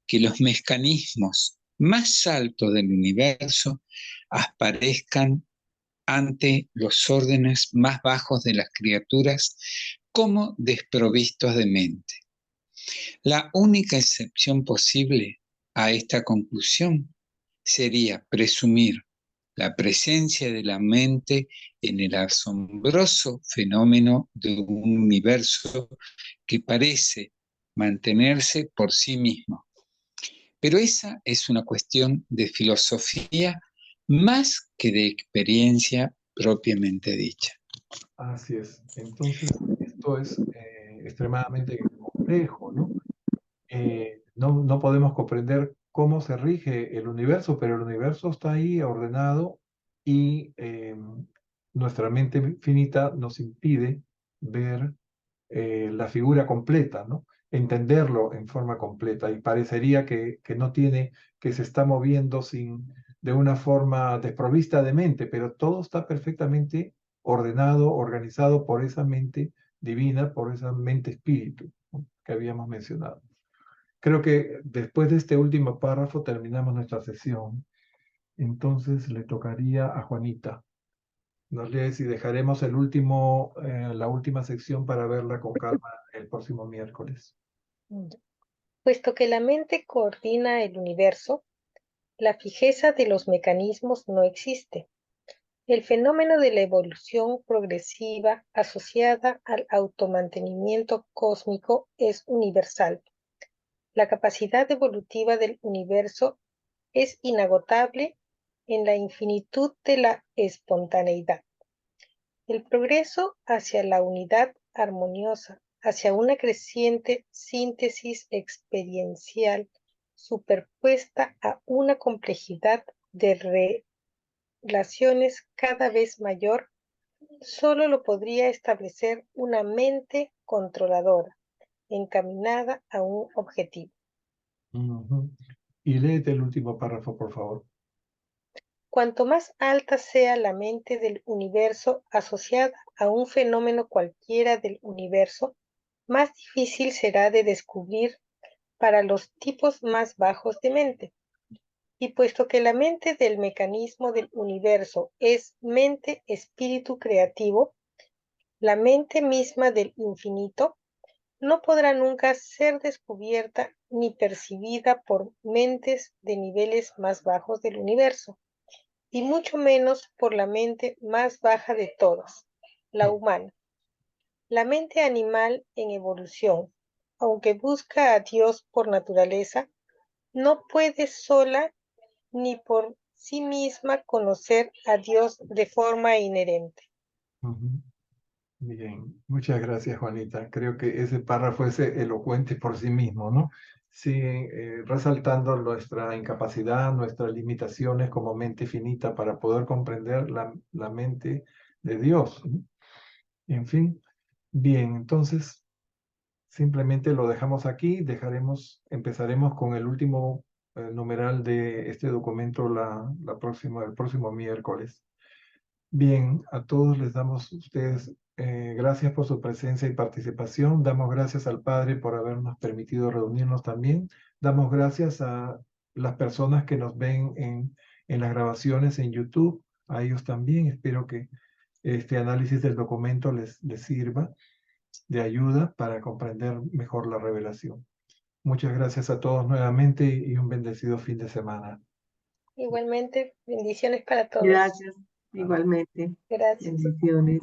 que los mecanismos más altos del universo aparezcan ante los órdenes más bajos de las criaturas como desprovistos de mente. La única excepción posible a esta conclusión sería presumir la presencia de la mente en el asombroso fenómeno de un universo que parece mantenerse por sí mismo. Pero esa es una cuestión de filosofía más que de experiencia propiamente dicha. Así es. Entonces, esto es extremadamente complejo, ¿no? No podemos comprender cómo se rige el universo, pero el universo está ahí ordenado y nuestra mente finita nos impide ver la figura completa, ¿no? Entenderlo en forma completa y parecería que no tiene, que se está moviendo de una forma desprovista de mente, pero todo está perfectamente ordenado, organizado por esa mente divina, por esa mente espíritu, ¿no?, que habíamos mencionado. Creo que después de este último párrafo terminamos nuestra sesión. Entonces le tocaría a Juanita. Nos lees y dejaremos la última sección para verla con calma el próximo miércoles. Puesto que la mente coordina el universo, la fijeza de los mecanismos no existe. El fenómeno de la evolución progresiva asociada al automantenimiento cósmico es universal. La capacidad evolutiva del universo es inagotable en la infinitud de la espontaneidad. El progreso hacia la unidad armoniosa, hacia una creciente síntesis experiencial superpuesta a una complejidad de relaciones cada vez mayor, solo lo podría establecer una mente controladora, encaminada a un objetivo. Y léete el último párrafo, por favor. Cuanto más alta sea la mente del universo asociada a un fenómeno cualquiera del universo, más difícil será de descubrir para los tipos más bajos de mente. Y puesto que la mente del mecanismo del universo es mente-espíritu creativo, la mente misma del infinito no podrá nunca ser descubierta ni percibida por mentes de niveles más bajos del universo, y mucho menos por la mente más baja de todas, la humana. La mente animal en evolución, aunque busca a Dios por naturaleza, no puede sola ni por sí misma conocer a Dios de forma inherente. Bien, muchas gracias, Juanita. Creo que ese párrafo es elocuente por sí mismo, ¿no? Sigue resaltando nuestra incapacidad, nuestras limitaciones como mente finita para poder comprender la mente de Dios, ¿no? En fin, bien, entonces simplemente lo dejamos aquí, empezaremos con el último numeral de este documento el próximo miércoles. Bien, a todos les damos ustedes gracias por su presencia y participación. Damos gracias al Padre por habernos permitido reunirnos también. Damos gracias a las personas que nos ven en las grabaciones en YouTube, a ellos también. Espero que este análisis del documento les sirva de ayuda para comprender mejor la revelación. Muchas gracias a todos nuevamente y un bendecido fin de semana. Igualmente, bendiciones para todos. Gracias, igualmente. Gracias. Bendiciones.